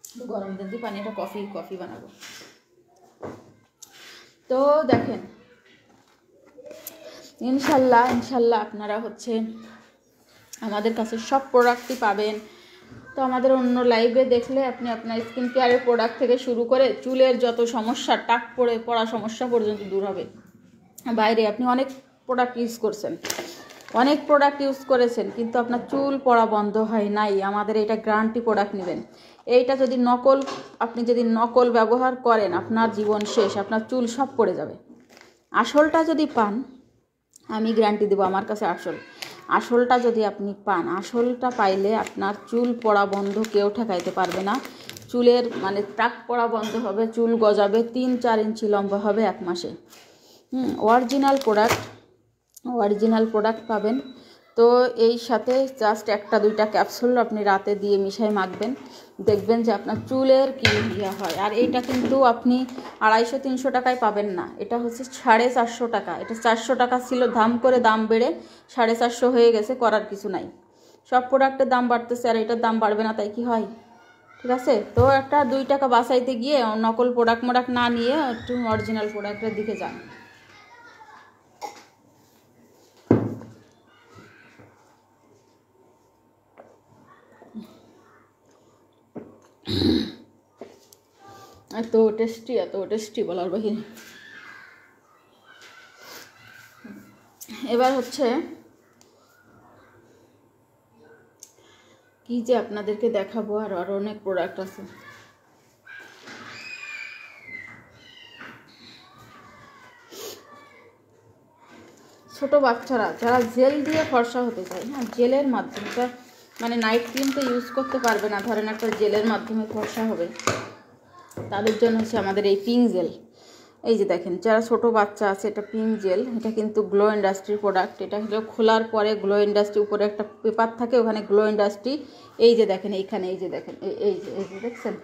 Speaker 1: একটু গরম দেন দিয়ে পানি, একটা কফি বানাবো। তো দেখেন ইনশাল্লাহ আপনারা হচ্ছে আমাদের কাছে সব প্রোডাক্টই পাবেন। তো আমাদের অন্য লাইভে দেখলে আপনি আপনার স্কিন কেয়ারের প্রোডাক্ট থেকে শুরু করে চুলের যত সমস্যা, টাক পড়া সমস্যা পর্যন্ত দূর হবে। বাইরে আপনি অনেক প্রোডাক্ট ইউজ করছেন, অনেক প্রোডাক্ট ইউজ করেছেন কিন্তু আপনার চুল পড়া বন্ধ হয় নাই, আমাদের এটা গ্যারান্টি প্রোডাক্ট নেবেন। এইটা যদি আপনি যদি নকল ব্যবহার করেন, আপনার জীবন শেষ, আপনার চুল সব পড়ে যাবে। আসলটা যদি পান, আমি গ্যারান্টি দেবো, আমার কাছে আসলটা যদি আপনি পান, আসলটা পাইলে আপনার চুল পড়া বন্ধ কেউ ঠেকাইতে পারবে না। চুলের মানে টাক পড়া বন্ধ হবে, চুল গজাবে, 3-4 ইঞ্চি লম্বা হবে 1 মাসে। অরিজিনাল প্রোডাক্ট পাবেন। তো এই সাথে জাস্ট 1-2টা ক্যাপসুল আপনি রাতে দিয়ে মিশাই মাখবেন, দেখবেন যে আপনার চুলের কি ইয়া হয়। আর এইটা কিন্তু আপনি 250-300 টাকায় পাবেন না, এটা হচ্ছে 450 টাকা। এটা 400 টাকা ছিল, দাম করে দাম বেড়ে 450 হয়ে গেছে, করার কিছু নাই। সব প্রোডাক্টের দাম বাড়তেছে আর এটার দাম বাড়বে না, তাই কি হয়? ঠিক আছে, তো 1-2 টাকা বাঁচাইতে গিয়ে নকল প্রোডাক্ট না নিয়ে একটু অরিজিনাল প্রোডাক্টের দিকে যান। এত টেস্টি বলার বাহিরে। এবার হচ্ছে কি যে আপনাদেরকে দেখাবো, আর অনেক প্রোডাক্ট আছে। ছোট বাচ্চারা যারা জেল দিয়ে ফর্সা হতে চায়, হ্যাঁ, জেলের মাধ্যমে, মানে নাইট ক্রিম তো ইউজ করতে পারবে না, ধরেন একটা জেলের মাধ্যমে ফর্সা হবে, তাদের জন্য হচ্ছে আমাদের এই পিঙ্ক জেল। এই যে দেখেন, যারা ছোট বাচ্চা আছে, এটা পিঙ্ক জেল, এটা কিন্তু গ্লো ইন্ডাস্ট্রির প্রোডাক্ট। এটা হলো খোলার পরে গ্লো ইন্ডাস্ট্রি উপরে একটা পেপার থাকে, ওখানে গ্লো ইন্ডাস্ট্রি, এই যে দেখেন এইখানে, এই যে দেখেন, এই যে দেখছেন,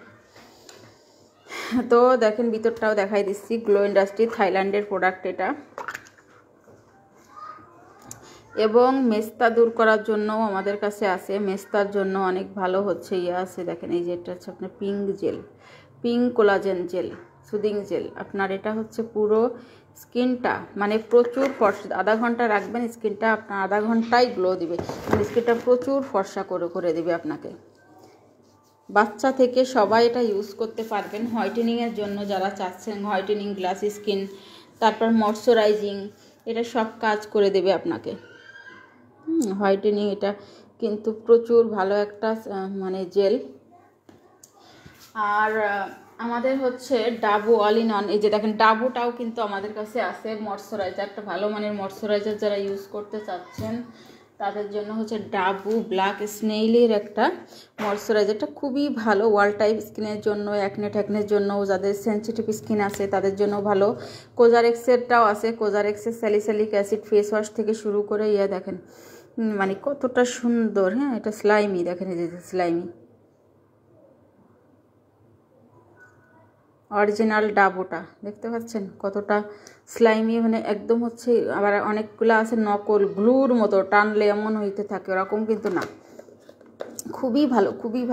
Speaker 1: তো দেখেন ভিতরটাও দেখাই দিচ্ছি। গ্লো ইন্ডাস্ট্রি থাইল্যান্ডের প্রোডাক্ট এটা, এবং মেস্তা দূর করার জন্য আমাদের কাছে আছে। মেস্তার জন্য অনেক ভালো হচ্ছে আছে, দেখেন এই যে এটা হচ্ছে আপনার pink gel, pink collagen gel, soothing gel. আপনার এটা হচ্ছে পুরো স্কিনটা মানে প্রচুর ফর্সা, আধা ঘন্টা রাখবেন, স্কিনটা আপনার আধা ঘন্টায় গ্লো দিবে, মানে স্কিনটা প্রচুর ফর্সা করে দেবে আপনাকে। বাচ্চা থেকে সবাই এটা ইউজ করতে পারবেন হোয়াইটেনিংয়ের জন্য, যারা চাচ্ছেন হোয়াইটেনিং, গ্লাসি স্কিন, তারপর ময়শ্চারাইজিং, এটা সব কাজ করে দেবে আপনাকে। হোয়াইটেনিং, এটা কিন্তু প্রচুর ভালো একটা মানে জেল। আর আমাদের হচ্ছে ডাবু অল ইন অন, এই যে দেখেন ডাবুটাও কিন্তু আমাদের কাছে আছে ময়শ্চারাইজার, একটা ভালো মানের ময়শ্চারাইজার যারা ইউজ করতে চাচ্ছেন তাদের জন্য হচ্ছে ডাবু ব্ল্যাক স্নেইলের একটা ময়শ্চারাইজারটা খুবই ভালো, ওয়াল টাইপ স্কিনের জন্য, অ্যাকনের জন্য, যাদের সেনসিটিভ স্কিন আছে তাদের জন্য ভালো। কোজারেক্সেরটাও আছে, কোজারেক্সের স্যালিসাইলিক অ্যাসিড ফেস ওয়াশ থেকে শুরু করে দেখেন মানে কতটা সুন্দর। হ্যাঁ, এটা স্লাইমি, দেখেন এই যে স্লাইমি অরিজিনাল ডাবুটা দেখতে পাচ্ছেন কতটা স্লাইমি, মানে একদম হচ্ছে। আবার অনেকগুলো আছে নকল, গ্লুর মতো টানলে এমন হইতে থাকে, ওরকম কিন্তু না, খুবই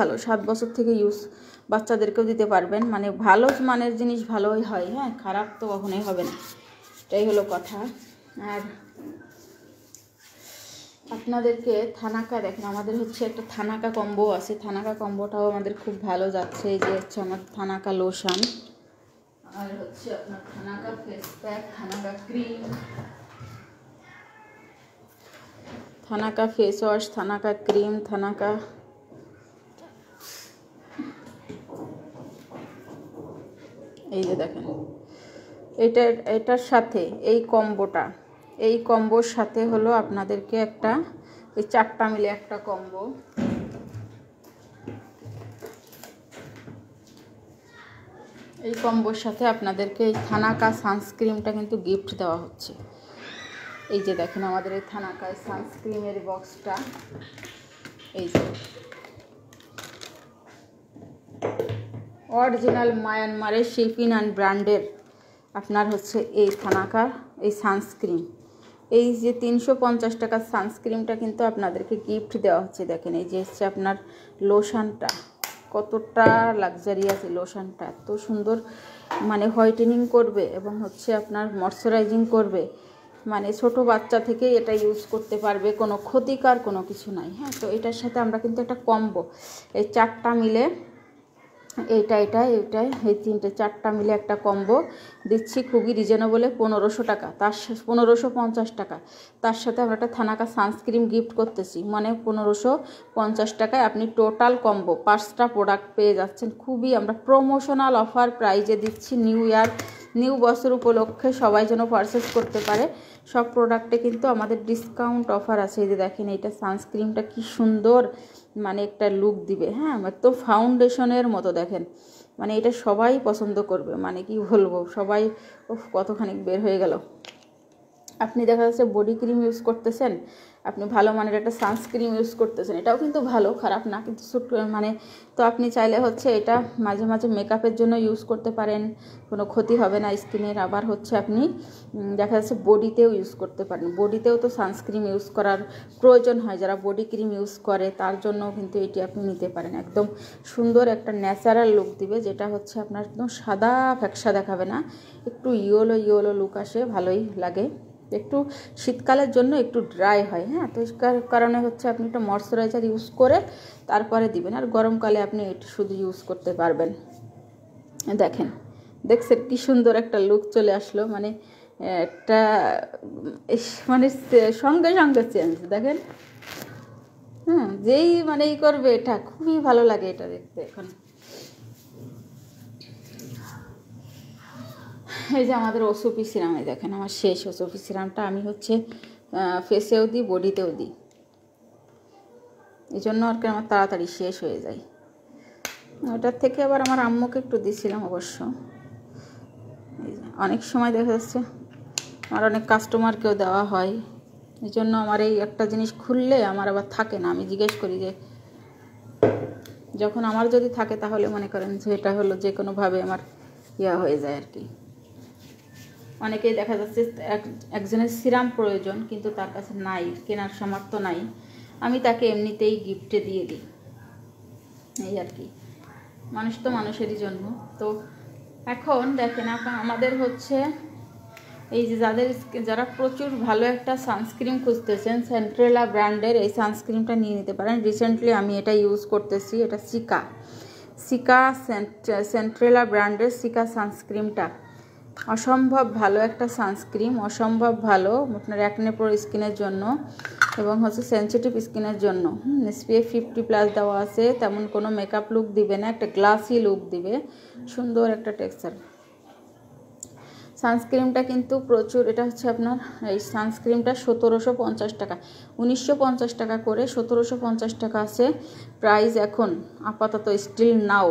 Speaker 1: ভালো। 7 বছর থেকে ইউজ, বাচ্চাদেরকেও দিতে পারবেন, মানে ভালো মানের জিনিস ভালোই হয়, হ্যাঁ, খারাপ তো কখনোই হবে না, এটাই হলো কথা। আর আপনাদেরকে থানাকা দেখেন, আমাদের হচ্ছে একটা থানাকা কম্বো আছে, থানাকা কম্বোটাও আমাদের খুব ভালো যাচ্ছে। এই যে হচ্ছে আমার থানাকা লোশন, আর হচ্ছে আপনার thanaka face pack, thanaka cream, thanaka face wash, thanaka cream, thanaka, এই যে দেখেন এটার সাথে এই কম্বোর সাথে হলো আপনাদেরকে একটা, এই 4টা মিলে একটা কম্বো। এই কম্বোর সাথে আপনাদেরকে এই থানাকা সানস্ক্রিনটা কিন্তু গিফট দেওয়া হচ্ছে। এই যে দেখেন আমাদের এই থানাকায় সানস্ক্রিনের বক্সটা, এই যে অরিজিনাল মায়ানমারের শিপিন অ্যান্ড ব্র্যান্ডের আপনার হচ্ছে এই থানাকার এই সানস্ক্রিন, এই যে 350 টাকার সানস্ক্রিনটা কিন্তু আপনাদেরকে গিফট দেওয়া হচ্ছে। দেখেন এই যে হচ্ছে আপনার লোশনটা, কতটা লাক্সারিয়াস এই লোশনটা, এত সুন্দর, মানে হোয়াইটেনিং করবে এবং হচ্ছে আপনার ময়শ্চারাইজিং করবে, মানে ছোট বাচ্চা থেকে এটা ইউজ করতে পারবে, কোনো ক্ষতিকার কোনো কিছু নাই। হ্যাঁ, তো এটার সাথে আমরা কিন্তু একটা কম্বো, এই 4টা মিলে এইটা এই তিনটে চারটা মিলে একটা কম্বো দিচ্ছি খুবই রিজনেবলে 1500 টাকা, 1550 টাকা। তার সাথে আমরা একটা থানাকা সানস্ক্রিন গিফট করতেছি, মানে 1550 টাকায় আপনি টোটাল কম্বো 5টা প্রোডাক্ট পেয়ে যাচ্ছেন। খুবই আমরা প্রমোশনাল অফার প্রাইজে দিচ্ছি। নিউ বছর উপলক্ষে সবাই যেন পারচেস করতে পারে। সব প্রোডাক্টে কিন্তু আমাদের ডিসকাউন্ট অফার আছে। এই যে দেখেন এইটা সানস্ক্রিনটা কি সুন্দর, মানে একটা লুক দিবে। হ্যাঁ, তো ফাউন্ডেশনের মতো দেখেন, মানে এটা সবাই পছন্দ করবে, মানে কি বলবো, সবাই কতখানি বের হয়ে গেল। আপনি দেখা যাচ্ছে বডি ক্রিম ইউজ করতেছেন, আপনি ভালো মানের একটা সানস্ক্রিন ইউজ করতেছেন, এটাও কিন্তু ভালো, খারাপ না, কিন্তু মানে তো আপনি চাইলে হচ্ছে এটা মাঝে মাঝে মেকআপের জন্য ইউজ করতে পারেন, কোনো ক্ষতি হবে না স্কিনের। আবার হচ্ছে আপনি দেখা যাচ্ছে বডিতেও ইউজ করতে পারেন, বডিতেও তো সানস্ক্রিন ইউজ করার প্রয়োজন হয়, যারা বডি ক্রিম ইউজ করে তার জন্য কিন্তু এটি আপনি নিতে পারেন। একদম সুন্দর একটা ন্যাচারাল লুক দিবে, যেটা হচ্ছে আপনার একদম সাদা ফ্যাকসা দেখাবে না, একটু ইয়েলো লুক আসে, ভালোই লাগে। একটু শীতকালের জন্য একটু ড্রাই হয়, হ্যাঁ, তো কারণে হচ্ছে আপনি একটা ময়শ্চারাইজার ইউজ করে তারপরে দিবেন। আর গরমকালে আপনি এটি শুধু ইউজ করতে পারবেন। দেখছেন কি সুন্দর একটা লুক চলে আসলো, মানে একটা মানে সঙ্গে সঙ্গে চেঞ্জ দেখেন। যেই মানে এই করবে, এটা খুবই ভালো লাগে এটা দেখতে। এখন এই যে আমাদের ওসোপি সিরাম, এই দেখেন আমার শেষ ওসোপি সিরামটা, আমি হচ্ছে ফেসেও দিই, বডিতেও দিই, এই জন্য আর কি আমার তাড়াতাড়ি শেষ হয়ে যায়। ওটার থেকে আবার আমার আম্মুকে একটু দিয়েছিলাম অবশ্য। এই যে অনেক সময় দেখা যাচ্ছে আমার অনেক কাস্টমারকেও দেওয়া হয়, এই জন্য আমার এই একটা জিনিস খুললে আমার আবার থাকে না, আমি জিজ্ঞেস করি যে যখন আমার যদি থাকে তাহলে মনে করেন যে এটা হলো যে কোনোভাবে আমার হয়ে যায় আর কি। অনেকেই দেখা যাচ্ছে একজনের সিরাম প্রয়োজন কিন্তু তার কাছে নাই, কেনার সামর্থ্য নাই, আমি তাকে এমনিতেই গিফটে দিয়ে দিই, এই আর কি। মানুষ তো মানুষেরই জন্য। তো এখন দেখেন আমাদের হচ্ছে এই যে যারা প্রচুর ভালো একটা সানস্ক্রিন খুঁজতেছেন, সেন্ট্রেলা ব্র্যান্ডের এই সানস্ক্রিনটা নিয়ে নিতে পারেন। রিসেন্টলি আমি এটা ইউজ করতেছি, এটা সিকা সেন্ট্রেলা ব্র্যান্ডের সিকা সানস্ক্রিনটা অসম্ভব ভালো একটা সানস্ক্রিন, অসম্ভব ভালো আপনার অ্যাকনে প্রো স্কিনের জন্য এবং হচ্ছে সেনসিটিভ স্কিনের জন্য। SPF 50+ দেওয়া আছে, তেমন কোনো মেকআপ লুক দিবে না, একটা গ্লাসি লুক দিবে, সুন্দর একটা টেক্সচার। সানস্ক্রিনটা কিন্তু প্রচুর, এটা হচ্ছে আপনার এই সানস্ক্রিনটা 1750 টাকা, 1950 টাকা করে 1750 টাকা আছে প্রাইস এখন আপাতত, স্টিল নাও।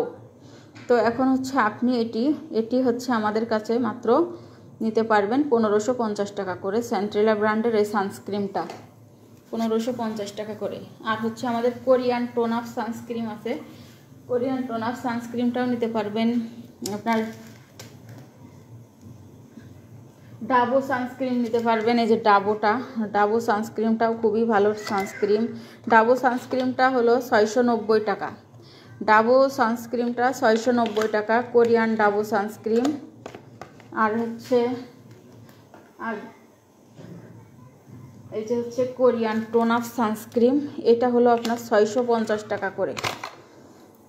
Speaker 1: তো এখন হচ্ছে আপনি এটি হচ্ছে আমাদের কাছে মাত্র নিতে পারবেন 1550 টাকা করে, সেন্ট্রেলা ব্র্যান্ডের এই সানস্ক্রিনটা 1550 টাকা করে। আর হচ্ছে আমাদের কোরিয়ান টোন আপ সানস্ক্রিন আছে, কোরিয়ান টোন আপ সানস্ক্রিনটাও নিতে পারবেন। আপনার ডাবো সানস্ক্রিন নিতে পারবেন, এই যে ডাবো সানস্ক্রিনটাও খুবই ভালো সানস্ক্রিন। ডাবো সানস্ক্রিনটা হলো 690 টাকা, ডাবো সানস্ক্রিনটা 690 টাকা, কোরিয়ান ডাবো সানস্ক্রিন। আর হচ্ছে এই যে হচ্ছে কোরিয়ান টোন আপ সানস্ক্রিন, এটা হলো আপনার 650 টাকা করে,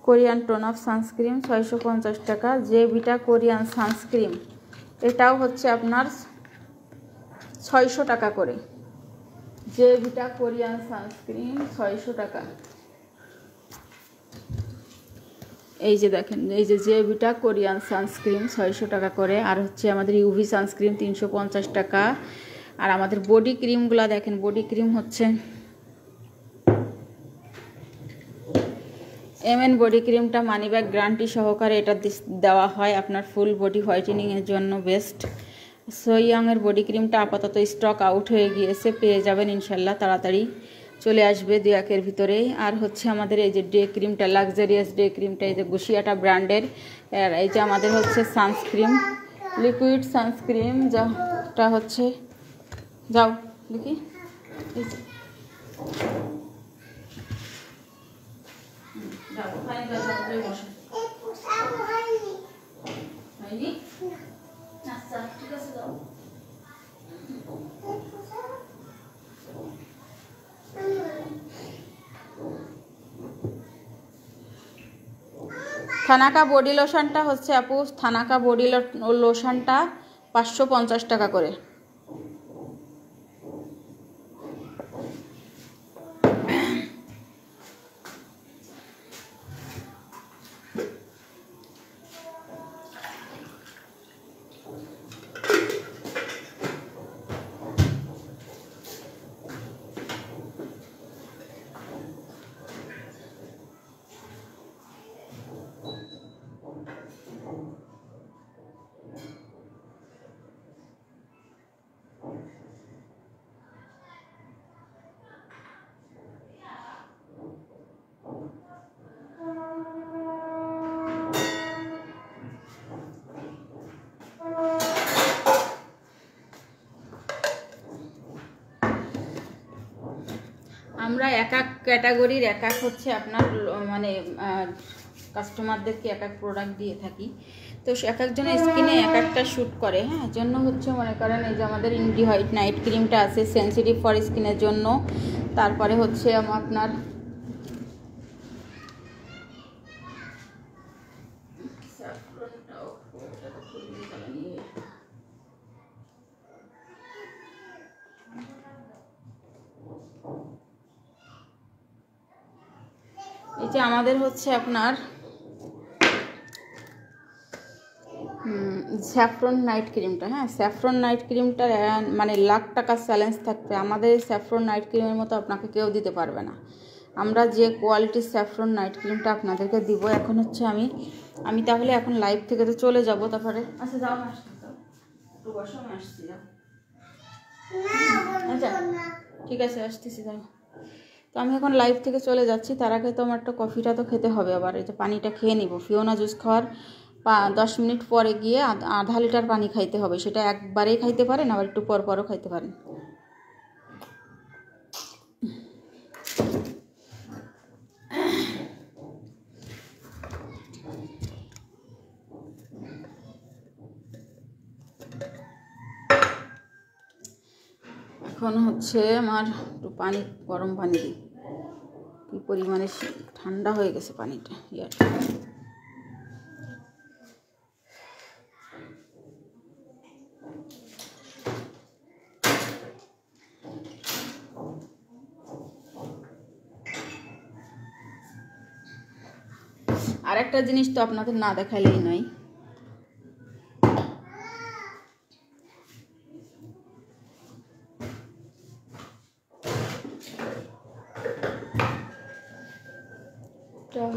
Speaker 1: কোরিয়ান টোন আপ সানস্ক্রিন 650 টাকা। ভিটা কোরিয়ান সানস্ক্রিন এটাও হচ্ছে আপনার 600 টাকা করে, ভিটা কোরিয়ান সানস্ক্রিন 600 টাকা। এই যে দেখেন, এই যে ভিটা কোরিয়ান সানস্ক্রিন 600 টাকা করে। আর হচ্ছে আমাদের ইউভি সানস্ক্রিন 350 টাকা। আর আমাদের বডি ক্রিমগুলো দেখেন, বডি ক্রিম হচ্ছে MN বডি ক্রিমটা মানি ব্যাগ গ্যারান্টি সহকারে এটা দেওয়া হয় আপনার ফুল বডি হোয়াইটেনিংয়ের জন্য বেস্ট। সোইয়াংয়ের বডি ক্রিমটা আপাতত স্টক আউট হয়ে গিয়েছে, পেয়ে যাবেন ইনশাল্লাহ, তাড়াতাড়ি চলে আসবে 2-1 ভিতরেই। আর হচ্ছে আমাদের এই যে ডে ক্রিমটা, লাক্সারিয়াস ডে ক্রিমটা, এই যে গুশিয়াটা ব্র্যান্ডের। আর এই যে আমাদের হচ্ছে সানস্ক্রিন, লিকুইড সানস্ক্রিন, যাটা হচ্ছে যাও দেখি, থানাকা বডি লোশনটা হচ্ছে আপু, থানাকা বডি লোশনটা 550 টাকা করে। আমরা এক এক ক্যাটাগরির এক এক হচ্ছে আপনার মানে কাস্টমারদেরকে এক এক প্রোডাক্ট দিয়ে থাকি, তো এক একজনের স্কিনে এক একটা শ্যুট করে। হ্যাঁ, জন্য হচ্ছে মনে করেন এই যে আমাদের ইন্ডি হোয়াইট নাইট ক্রিমটা আছে সেন্সিটিভ ফর স্কিনের জন্য। তারপরে হচ্ছে আপনার এই যে আমাদের হচ্ছে আপনার স্যাফরন নাইট ক্রিমটা, হ্যাঁ স্যাফরন নাইট ক্রিমটা মানে লাখ টাকার চ্যালেঞ্জ থাকবে। আমাদের এই স্যাফরন নাইট ক্রিমের মতো আপনাকে কেউ দিতে পারবে না। আমরা যে কোয়ালিটির স্যাফরন নাইট ক্রিমটা আপনাদেরকে দিব, এখন হচ্ছে আমি তাহলে এখন লাইভ থেকে তো চলে যাব, তারপরে আচ্ছা যাও না, আসছি যাও একটু বসো, আমি আসছি যাও। আচ্ছা ঠিক আছে আসতেছি যাও। তো আমি এখন লাইভ থেকে চলে যাচ্ছি, তার আগে তো আমার একটা কফিটা তো খেতে হবে, আবার এই যে পানিটা খেয়ে নিব। ফিওনা জুস খাওয়ার 10 মিনিট পরে গিয়ে আধা লিটার পানি খাইতে হবে, সেটা একবারেই খাইতে পারেন, আবার একটু পর পরও খাইতে পারেন। এখন হচ্ছে আমার একটু পানি, গরম পানি দিই, কি পরিমাণে ঠান্ডা হয়ে গেছে পানিটা ইয়াটা। আর একটা জিনিস তো আপনাদের না দেখাইলেই নয়,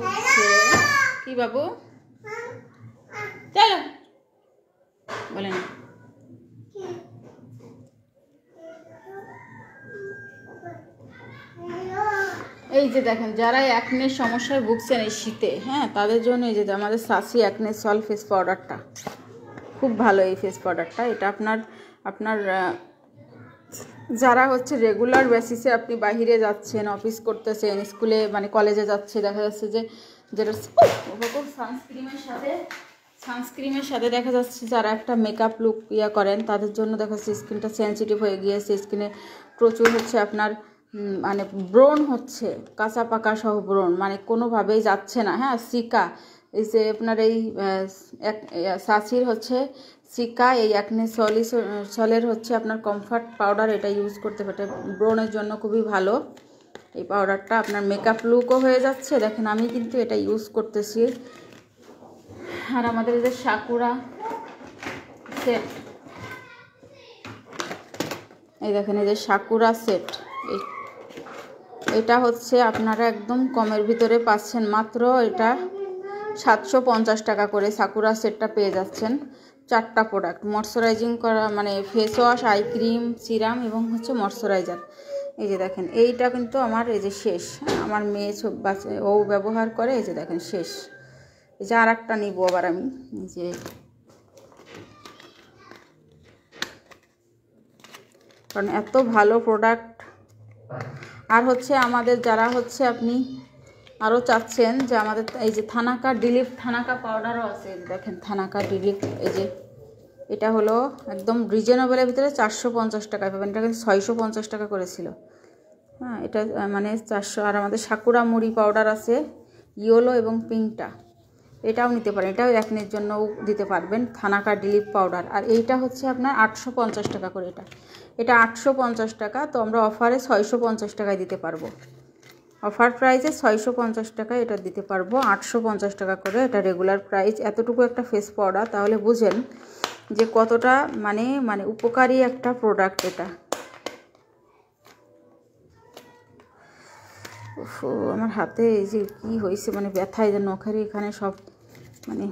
Speaker 1: হচ্ছে কি বাবু চলো বলেন। এই যে দেখেন, যারা অ্যাকনের সমস্যায় ভুগছেন এই শীতে, হ্যাঁ তাদের জন্য এই যে আমাদের সাসি অ্যাকনে সল ফেস পাউডারটা খুব ভালো। এই ফেস পাউডারটা এটা আপনার যারা হচ্ছে রেগুলার বেসিসে আপনি বাহিরে যাচ্ছেন, অফিস করতেছেন, স্কুলে মানে কলেজে যাচ্ছে, দেখা যাচ্ছে যে যেটা সানস্ক্রিমের সাথে দেখা যাচ্ছে যারা একটা মেকআপ লুক করেন, তাদের জন্য দেখা যাচ্ছে স্কিনটা সেন্সিটিভ হয়ে গিয়েছে, স্কিনে প্রচুর হচ্ছে আপনার মানে ব্রণ হচ্ছে, কাঁচা পাকা সহ ব্রণ, মানে কোনোভাবেই যাচ্ছে না। হ্যাঁ সিকা, এই যে আপনার এই সাসির হচ্ছে সিকা, এই অ্যাকনে সলের হচ্ছে আপনার কমফর্ট পাউডার, এটা ইউজ করতে পারে, ব্রণের জন্য খুবই ভালো এই পাউডারটা। আপনার মেকআপ লুকও হয়ে যাচ্ছে, দেখেন আমি কিন্তু এটা ইউজ করতেছি। আর আমাদের এই যে সাকুরা সেট, এই দেখেন এই যে সাকুরা সেট, এটা হচ্ছে আপনারা একদম কমের ভিতরে পাচ্ছেন, মাত্র এটা 750 টাকা করে সাকুরা সেটটা পেয়ে যাচ্ছেন। 4টা প্রোডাক্ট, ময়শ্চারাইজিং করা মানে face wash, eye cream, serum এবং হচ্ছে ময়শ্চারাইজার। এই যে দেখেন এইটা কিন্তু আমার এই যে শেষ, আমার মেয়ে ও ব্যবহার করে, এই যে দেখেন শেষ। এই যে আর একটা নিবো আবার আমি, এই যে কারণ এত ভালো প্রোডাক্ট। আর হচ্ছে আমাদের যারা হচ্ছে আপনি আরও চাচ্ছেন যে আমাদের এই যে থানাকা ডিলিফ থানাকা পাউডারও আছে, দেখেন থানাকা ডিলিফ, এই যে এটা হলো একদম রিজনেবলের ভিতরে 450 টাকায় পাবেন, এটা কিন্তু 650 টাকা করেছিল। হ্যাঁ এটা মানে 400। আর আমাদের সাকুরা মুড়ি পাউডার আছে ইয়েলো এবং পিঙ্কটা, এটাও নিতে পারেন, এটাও একনের জন্যও দিতে পারবেন, থানাকা ডিলিপ পাউডার। আর এইটা হচ্ছে আপনার 850 টাকা করে। এটা 850 টাকা, তো আমরা অফারে 650 টাকায় দিতে পারবো। অফার প্রাইসে 650 টাকায় এটা দিতে পারবো, 850 টাকা করে এটা রেগুলার প্রাইস। এতটুকু একটা ফেস পাউডার, তাহলে বুঝেন যে কতটা মানে উপকারী একটা প্রোডাক্ট এটা। আমার হাতে এই যে কী হয়েছে, মানে ব্যথায় যে নখের এখানে সব মানে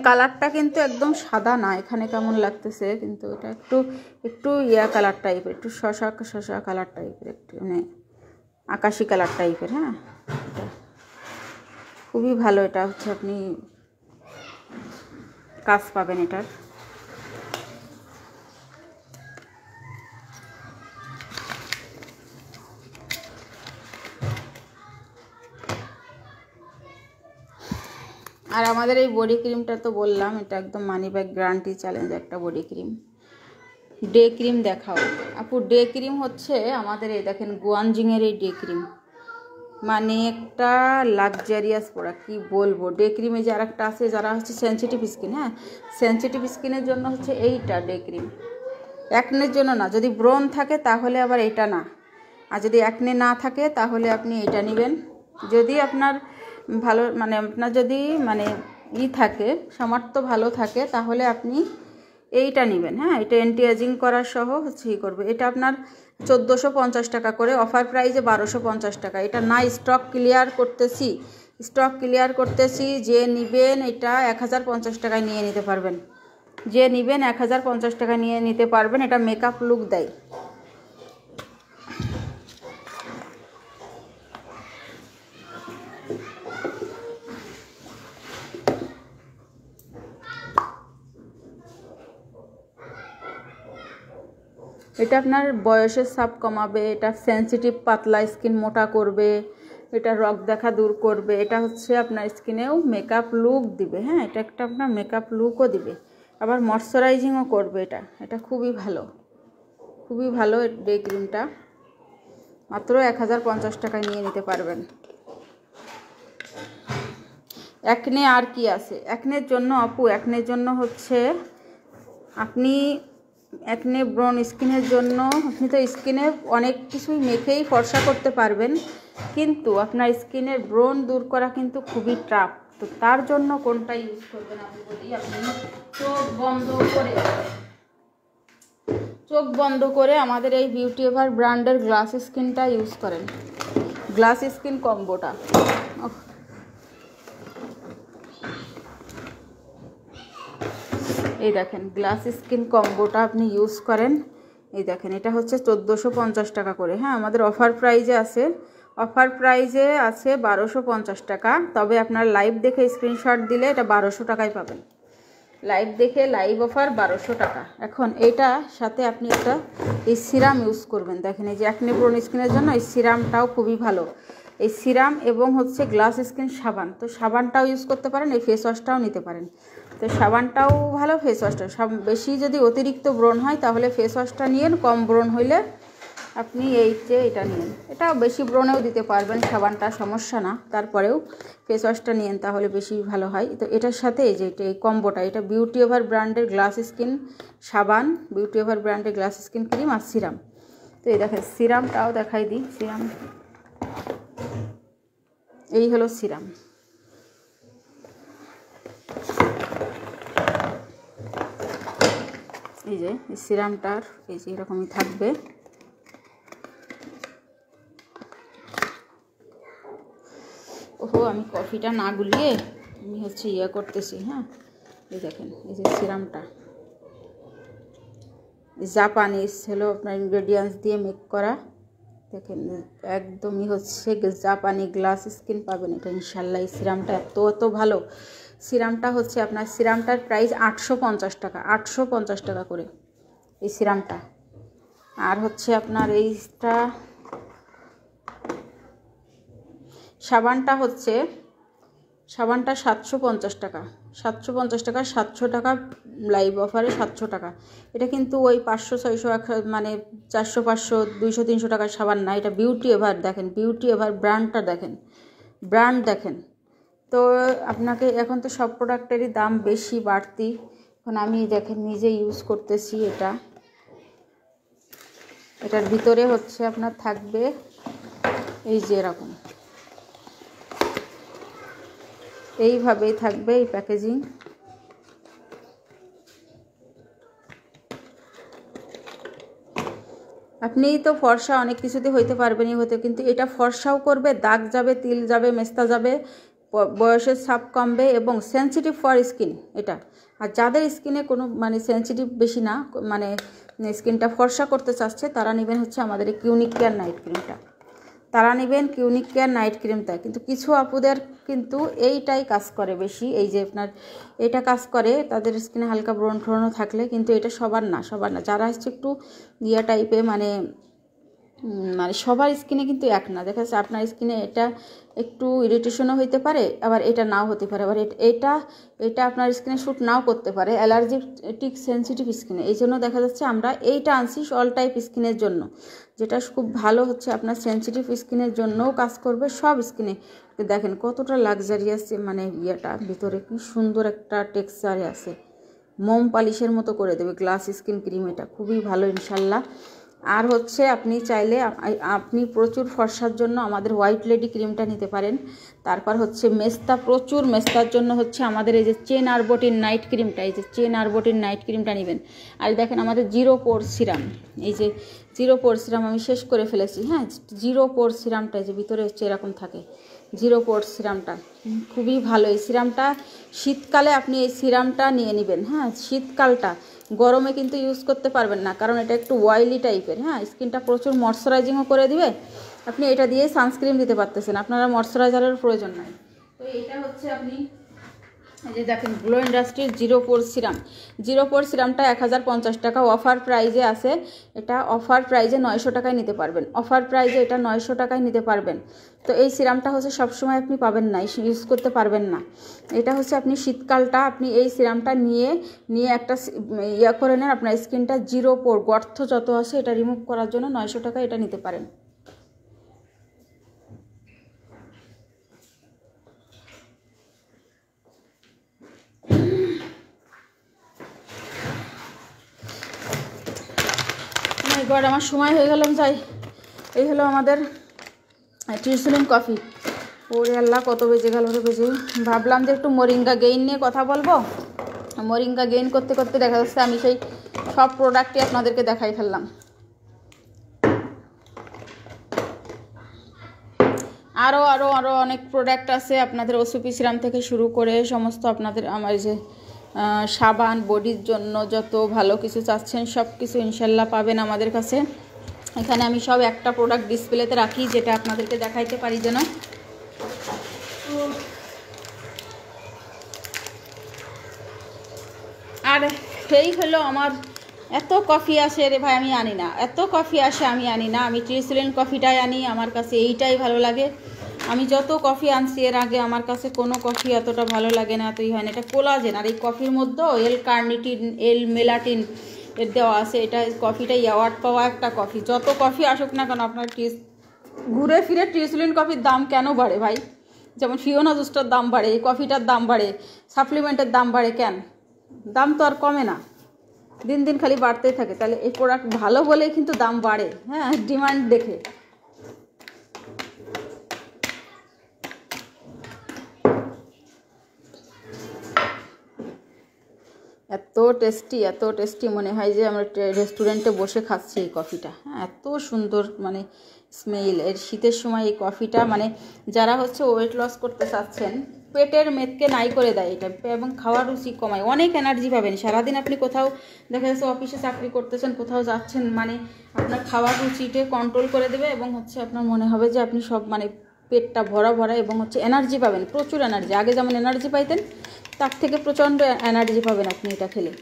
Speaker 1: কালারটা কিন্তু একদম সাদা না, এখানে কেমন লাগতেছে, কিন্তু এটা একটু ইয়া কালার টাইপের, একটু শশা কালার টাইপের, একটু মানে আকাশি কালার টাইপের। হ্যাঁ, এটা খুবই ভালো। এটা হচ্ছে আপনি কাজ পাবেন এটার। আর আমাদের এই বডি ক্রিমটা তো বললাম, এটা একদম মানি ব্যাগ গ্যারান্টি চ্যালেঞ্জ একটা বডি ক্রিম। ডে ক্রিম দেখাও আপু। ডে ক্রিম হচ্ছে আমাদের এই দেখেন গুয়ানজিংয়ের এই ডে ক্রিম, মানে একটা লাক্সারিয়াস প্রোডাক্ট, কী বলবো। ডে ক্রিমে যে আর একটা আছে যারা হচ্ছে সেন্সিটিভ স্কিন, হ্যাঁ সেন্সিটিভ স্কিনের জন্য হচ্ছে এইটা ডে ক্রিম। অ্যাকনের জন্য না, যদি ব্রণ থাকে তাহলে আবার এটা না, আর যদি অ্যাকনে না থাকে তাহলে আপনি এটা নেবেন। যদি আপনার ভালো মানে আপনার যদি মানে থাকে, সামর্থ্য ভালো থাকে, তাহলে আপনি এইটা নেবেন। হ্যাঁ, এটা অ্যান্টি এজিং করার সহ হচ্ছে করবে। এটা আপনার 1450 টাকা করে, অফার প্রাইসে 1250 টাকা। এটা না স্টক ক্লিয়ার করতেছি, যে নেবেন এটা 1050 টাকায় নিয়ে নিতে পারবেন। যে নেবেন 1050 টাকা নিয়ে নিতে পারবেন। এটা মেকআপ লুক দেয়। এটা আপনার বয়সের ছাপ কমাবে, এটা সেন্সিটিভ পাতলা স্কিন মোটা করবে, এটা রগ দেখা দূর করবে, এটা হচ্ছে আপনার স্কিনেও মেকআপ লুক দিবে। হ্যাঁ, এটা একটা আপনার মেকআপ লুকও দিবে, আবার ময়শ্চারাইজিংও করবে। এটা খুবই ভালো ডে ক্রিমটা। মাত্র 1050 টাকায় নিয়ে নিতে পারবেন। অ্যাকনে আর কি আছে অ্যাকনের জন্য আপু? অ্যাকনের জন্য হচ্ছে আপনি অ্যাকনে ব্রন স্কিনের জন্য আপনি তো স্কিনে অনেক কিছুই মেখেই ফর্সা করতে পারবেন, কিন্তু আপনার স্কিনের ব্রন দূর করা কিন্তু খুবই টাফ। তো তার জন্য কোনটা ইউজ করবেন আমি বলি। আপনি চোখ বন্ধ করে আমাদের এই বিউটি এভার ব্র্যান্ডের গ্লাস স্কিনটা ইউজ করেন, গ্লাস স্কিন কম্বোটা। এই দেখেন গ্লাস স্কিন কম্বোটা আপনি ইউজ করেন। এই দেখেন এটা হচ্ছে 1450 টাকা করে। হ্যাঁ, আমাদের অফার প্রাইজে আছে 1250 টাকা। তবে আপনার লাইভ দেখে স্ক্রিনশট দিলে এটা 1200 টাকায় পাবেন। লাইভ দেখে লাইভ অফার 1200 টাকা। এখন এইটা সাথে আপনি একটা এই সিরাম ইউজ করবেন। দেখেন এই যে অ্যাকনে ব্রোন স্কিনের জন্য এই সিরামটাও খুবই ভালো। এই সিরাম এবং হচ্ছে গ্লাস স্কিন সাবান, তো সাবানটাও ইউজ করতে পারেন, এই ফেস ওয়াশটাও নিতে পারেন। তো সাবানটাও ভালো, ফেস ওয়াশটা বেশি যদি অতিরিক্ত ব্রণ হয় তাহলে ফেস ওয়াশটা নিয়েন, কম ব্রণ হইলে আপনি এটা নিন। এটা বেশি ব্রণেও দিতে পারবেন, সাবানটা সমস্যা না, তারপরেও ফেস ওয়াশটা নিন তাহলে বেশি ভালো হয়। তো এটার সাথে এই যে এই কম্বোটা, এটা বিউটি এভার ব্র্যান্ডের গ্লাস স্কিন সাবান, বিউটি এভার ব্র্যান্ডের গ্লাস স্কিন ক্রিম আর সিরাম। তো এই দেখেন সিরামটাও দেখাই দিই। সিরাম এই হলো সিরাম। এই যে এই সিরামটার এই যে এরকমই থাকবে। ওহো, আমি কফিটা না গুলিয়ে আমি হচ্ছে করতেছি। হ্যাঁ, এই দেখেন এই যে সিরামটা জাপানিজ হলো আপনার ইনগ্রেডিয়েন্টস দিয়ে মেক করা। দেখেন একদমই হচ্ছে জাপানি গ্লাস স্কিন পাবেন এটা ইনশাল্লাহ। এই সিরামটা এত ভালো। সিরামটা হচ্ছে আপনার সিরামটার প্রাইস 850 টাকা, 850 টাকা করে এই সিরামটা। আর হচ্ছে আপনার এইটা সাবানটা 750 টাকা, 750 টাকা, 700 টাকা লাইভ অফারে 700 টাকা। এটা কিন্তু ওই 500 600 মানে 400 500 200 300 টাকার সাবান না, এটা বিউটি এভার। দেখেন বিউটি এভার ব্র্যান্ডটা দেখেন, ব্র্যান্ড দেখেন। তো আপনাকে এখন তো সব প্রোডাক্টেরই দাম বেশি বাড়তি, এখন আমি দেখেন নিজে ইউজ করতেছি। এটার ভিতরে হচ্ছে আপনার থাকবে এই যে এরকম, এইভাবেই থাকবে এই প্যাকেজিং। আপনি তো ফর্সা অনেক কিছুতে হইতে পারবেনই হতে, কিন্তু এটা ফর্সাও করবে, দাগ যাবে, তিল যাবে, মেস্তা যাবে, বয়সের ছাপ কমবে এবং সেন্সিটিভ ফর স্কিন এটা। আর যাদের স্কিনে কোনো মানে সেন্সিটিভ বেশি না, মানে স্কিনটা ফর্সা করতে চাচ্ছে, তারা নেবেন হচ্ছে আমাদের এই কিউনিক কেয়ার নাইট ক্রিমটা, তারা নেবেন কিউনিক কেয়ার নাইট ক্রিমটা। কিন্তু কিছু আপুদের কিন্তু এইটাই কাজ করে বেশি, এই যে আপনার এটা কাজ করে তাদের স্কিনে হালকা ব্রণ ট্রণও থাকলে, কিন্তু এটা সবার না, সবার না। যারা হচ্ছে একটু ইয়া টাইপে মানে সবার স্কিনে কিন্তু এক না। দেখা যাচ্ছে আপনার স্কিনে এটা একটু ইরিটেশনও হইতে পারে, আবার এটা নাও হতে পারে, আবার এটা আপনার স্কিনে শ্যুট নাও করতে পারে, অ্যালার্জিটিক সেন্সিটিভ স্কিনে। এই জন্য দেখা যাচ্ছে আমরা এইটা আনছি অল টাইপ স্কিনের জন্য, যেটা খুব ভালো হচ্ছে আপনার সেন্সিটিভ স্কিনের জন্যও কাজ করবে, সব স্কিনে। দেখেন কতটা লাক্সারিয়াস মানে ইয়েটা, ভিতরে কি সুন্দর একটা টেক্সচারে আছে, মোম পালিশের মতো করে দেবে গ্লাস স্কিন ক্রিম। এটা খুবই ভালো ইনশাল্লাহ। আর হচ্ছে আপনি চাইলে আপনি প্রচুর ফর্সার জন্য আমাদের হোয়াইট লেডি ক্রিমটা নিতে পারেন। তারপর হচ্ছে মেস্তা, প্রচুর মেস্তার জন্য হচ্ছে আমাদের এই যে চেন আরবটিন নাইট ক্রিমটা, এই যে চেন আরবটিন নাইট ক্রিমটা নেবেন। আর দেখেন আমাদের জিরো পোর সিরাম, এই যে জিরো পোর সিরাম আমি শেষ করে ফেলেছি। হ্যাঁ, জিরো পোর সিরামটা যে ভিতরে হচ্ছে এরকম থাকে, জিরো পোর সিরামটা খুবই ভালো। এই সিরামটা শীতকালে আপনি এই সিরামটা নিয়ে নেবেন। হ্যাঁ, শীতকালটা, গরমে কিন্তু ইউজ করতে পারবেন না, কারণ এটা একটু অয়েলি টাইপের। হ্যাঁ, স্কিনটা প্রচুর ময়শ্চারাইজিংও করে দিবে, আপনি এটা দিয়েই সানস্ক্রিন দিতে পারতেছেন, আপনারা ময়শ্চারাইজারের প্রয়োজন নাই। তো এটা হচ্ছে আপনি এই যে দেখেন গ্লো ইন্ডাস্ট্রির জিরো পোর সিরাম, জিরো পোর সিরামটা 1050 টাকা অফার প্রাইজে আছে। এটা অফার প্রাইজে 900 টাকায় নিতে পারবেন, অফার প্রাইজে এটা 900 টাকায় নিতে পারবেন। তো এই সিরামটা হচ্ছে সবসময় আপনি পাবেন না, ইউজ করতে পারবেন না। এটা হচ্ছে আপনি শীতকালটা আপনি এই সিরামটা নিয়ে একটা ইয়া করে নেন, আপনার স্কিনটা জিরো পোর গর্ত যত আছে এটা রিমুভ করার জন্য 900 টাকা এটা নিতে পারেন। এবার আমার সময় হয়ে গেলাম, যাই। এই হলো আমাদের ট্রিসলিন কফি। ওরে আল্লাহ, কত বেজে গেল রে বেজে। ভাবলাম যে একটু মোরিঙ্গা গেইন নিয়ে কথা বলবো, মোরিঙ্গা গেইন করতে করতে দেখা যাচ্ছে আমি সেই সব প্রোডাক্টই আপনাদেরকে দেখাই ফেললাম। আরও অনেক প্রোডাক্ট আছে আপনাদের, ওসুপি সিরাম থেকে শুরু করে সমস্ত আপনাদের আমার যে সাবান, বডির জন্য যত ভালো কিছু চাচ্ছেন সব কিছু ইনশাল্লাহ পাবেন আমাদের কাছে। এখানে আমি সব একটা প্রোডাক্ট ডিসপ্লেতে রাখি, যেটা আপনাদেরকে দেখাইতে পারি যেন। আর সেই হলো আমার এত কফি আসে রে ভাই, আমি আনি না, এত কফি আসে আমি আনি না, আমি ট্রিসলিন কফিটাই আনি, আমার কাছে এইটাই ভালো লাগে। আমি যত কফি আনছি এর আগে আমার কাছে কোনো কফি এতটা ভালো লাগে না, এতই হয় না। এটা কোলাজেন, আর এই কফির মধ্যেও এল কার্নিটিন, এল মেলাটিন এর দেওয়া আছে। এটা কফিটাই অ্যাওয়ার্ড পাওয়া একটা কফি। যত কফি আসুক না কেন আপনার ঘুরে ফিরে ট্রিসলিন কফির দাম কেন বাড়ে ভাই? যেমন ফিওনা জুসটার দাম বাড়ে, এই কফিটার দাম বাড়ে, সাপ্লিমেন্টের দাম বাড়ে, কেন? দাম তো আর কমে না, দিন দিন খালি বাড়তেই থাকে। তাহলে এই প্রোডাক্ট ভালো বলেই কিন্তু দাম বাড়ে, হ্যাঁ, ডিমান্ড দেখে। এত টেস্টি মনে হয় যে আমরা রেস্টুরেন্টে বসে খাচ্ছি এই কফিটা। হ্যাঁ, এত সুন্দর মানে স্মেল। এর শীতের সময় এই কফিটা মানে যারা হচ্ছে ওয়েট লস করতে চাচ্ছেন, পেটের মেদকে নাই করে দেয় এটা, এবং খাওয়ার রুচি কমায়, অনেক এনার্জি পাবেন। সারাদিন আপনি কোথাও দেখা যাচ্ছে অফিসে চাকরি করতেছেন, কোথাও যাচ্ছেন, মানে আপনার খাওয়ার রুচিটা কন্ট্রোল করে দেবে, এবং হচ্ছে আপনার মনে হবে যে আপনি সব মানে পেটটা ভরা এবং হচ্ছে এনার্জি পাবেন, প্রচুর এনার্জি। আগে যেমন এনার্জি পাইতেন তার থেকে প্রচণ্ড এনার্জি পাবেন আপনি এটা খেলে।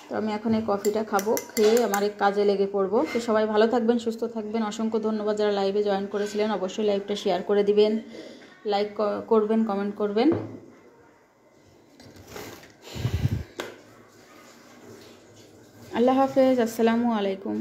Speaker 1: তো আমি এখন এই কফিটা খাবো, খেয়ে আমার এক কাজে লেগে পড়বো। তো সবাই ভালো থাকবেন, সুস্থ থাকবেন। অসংখ্য ধন্যবাদ যারা লাইভে জয়েন করেছিলেন। অবশ্যই লাইভটা শেয়ার করে দিবেন, লাইক করবেন, কমেন্ট করবেন। আল্লাহ হাফেজ, আসসালামু আলাইকুম।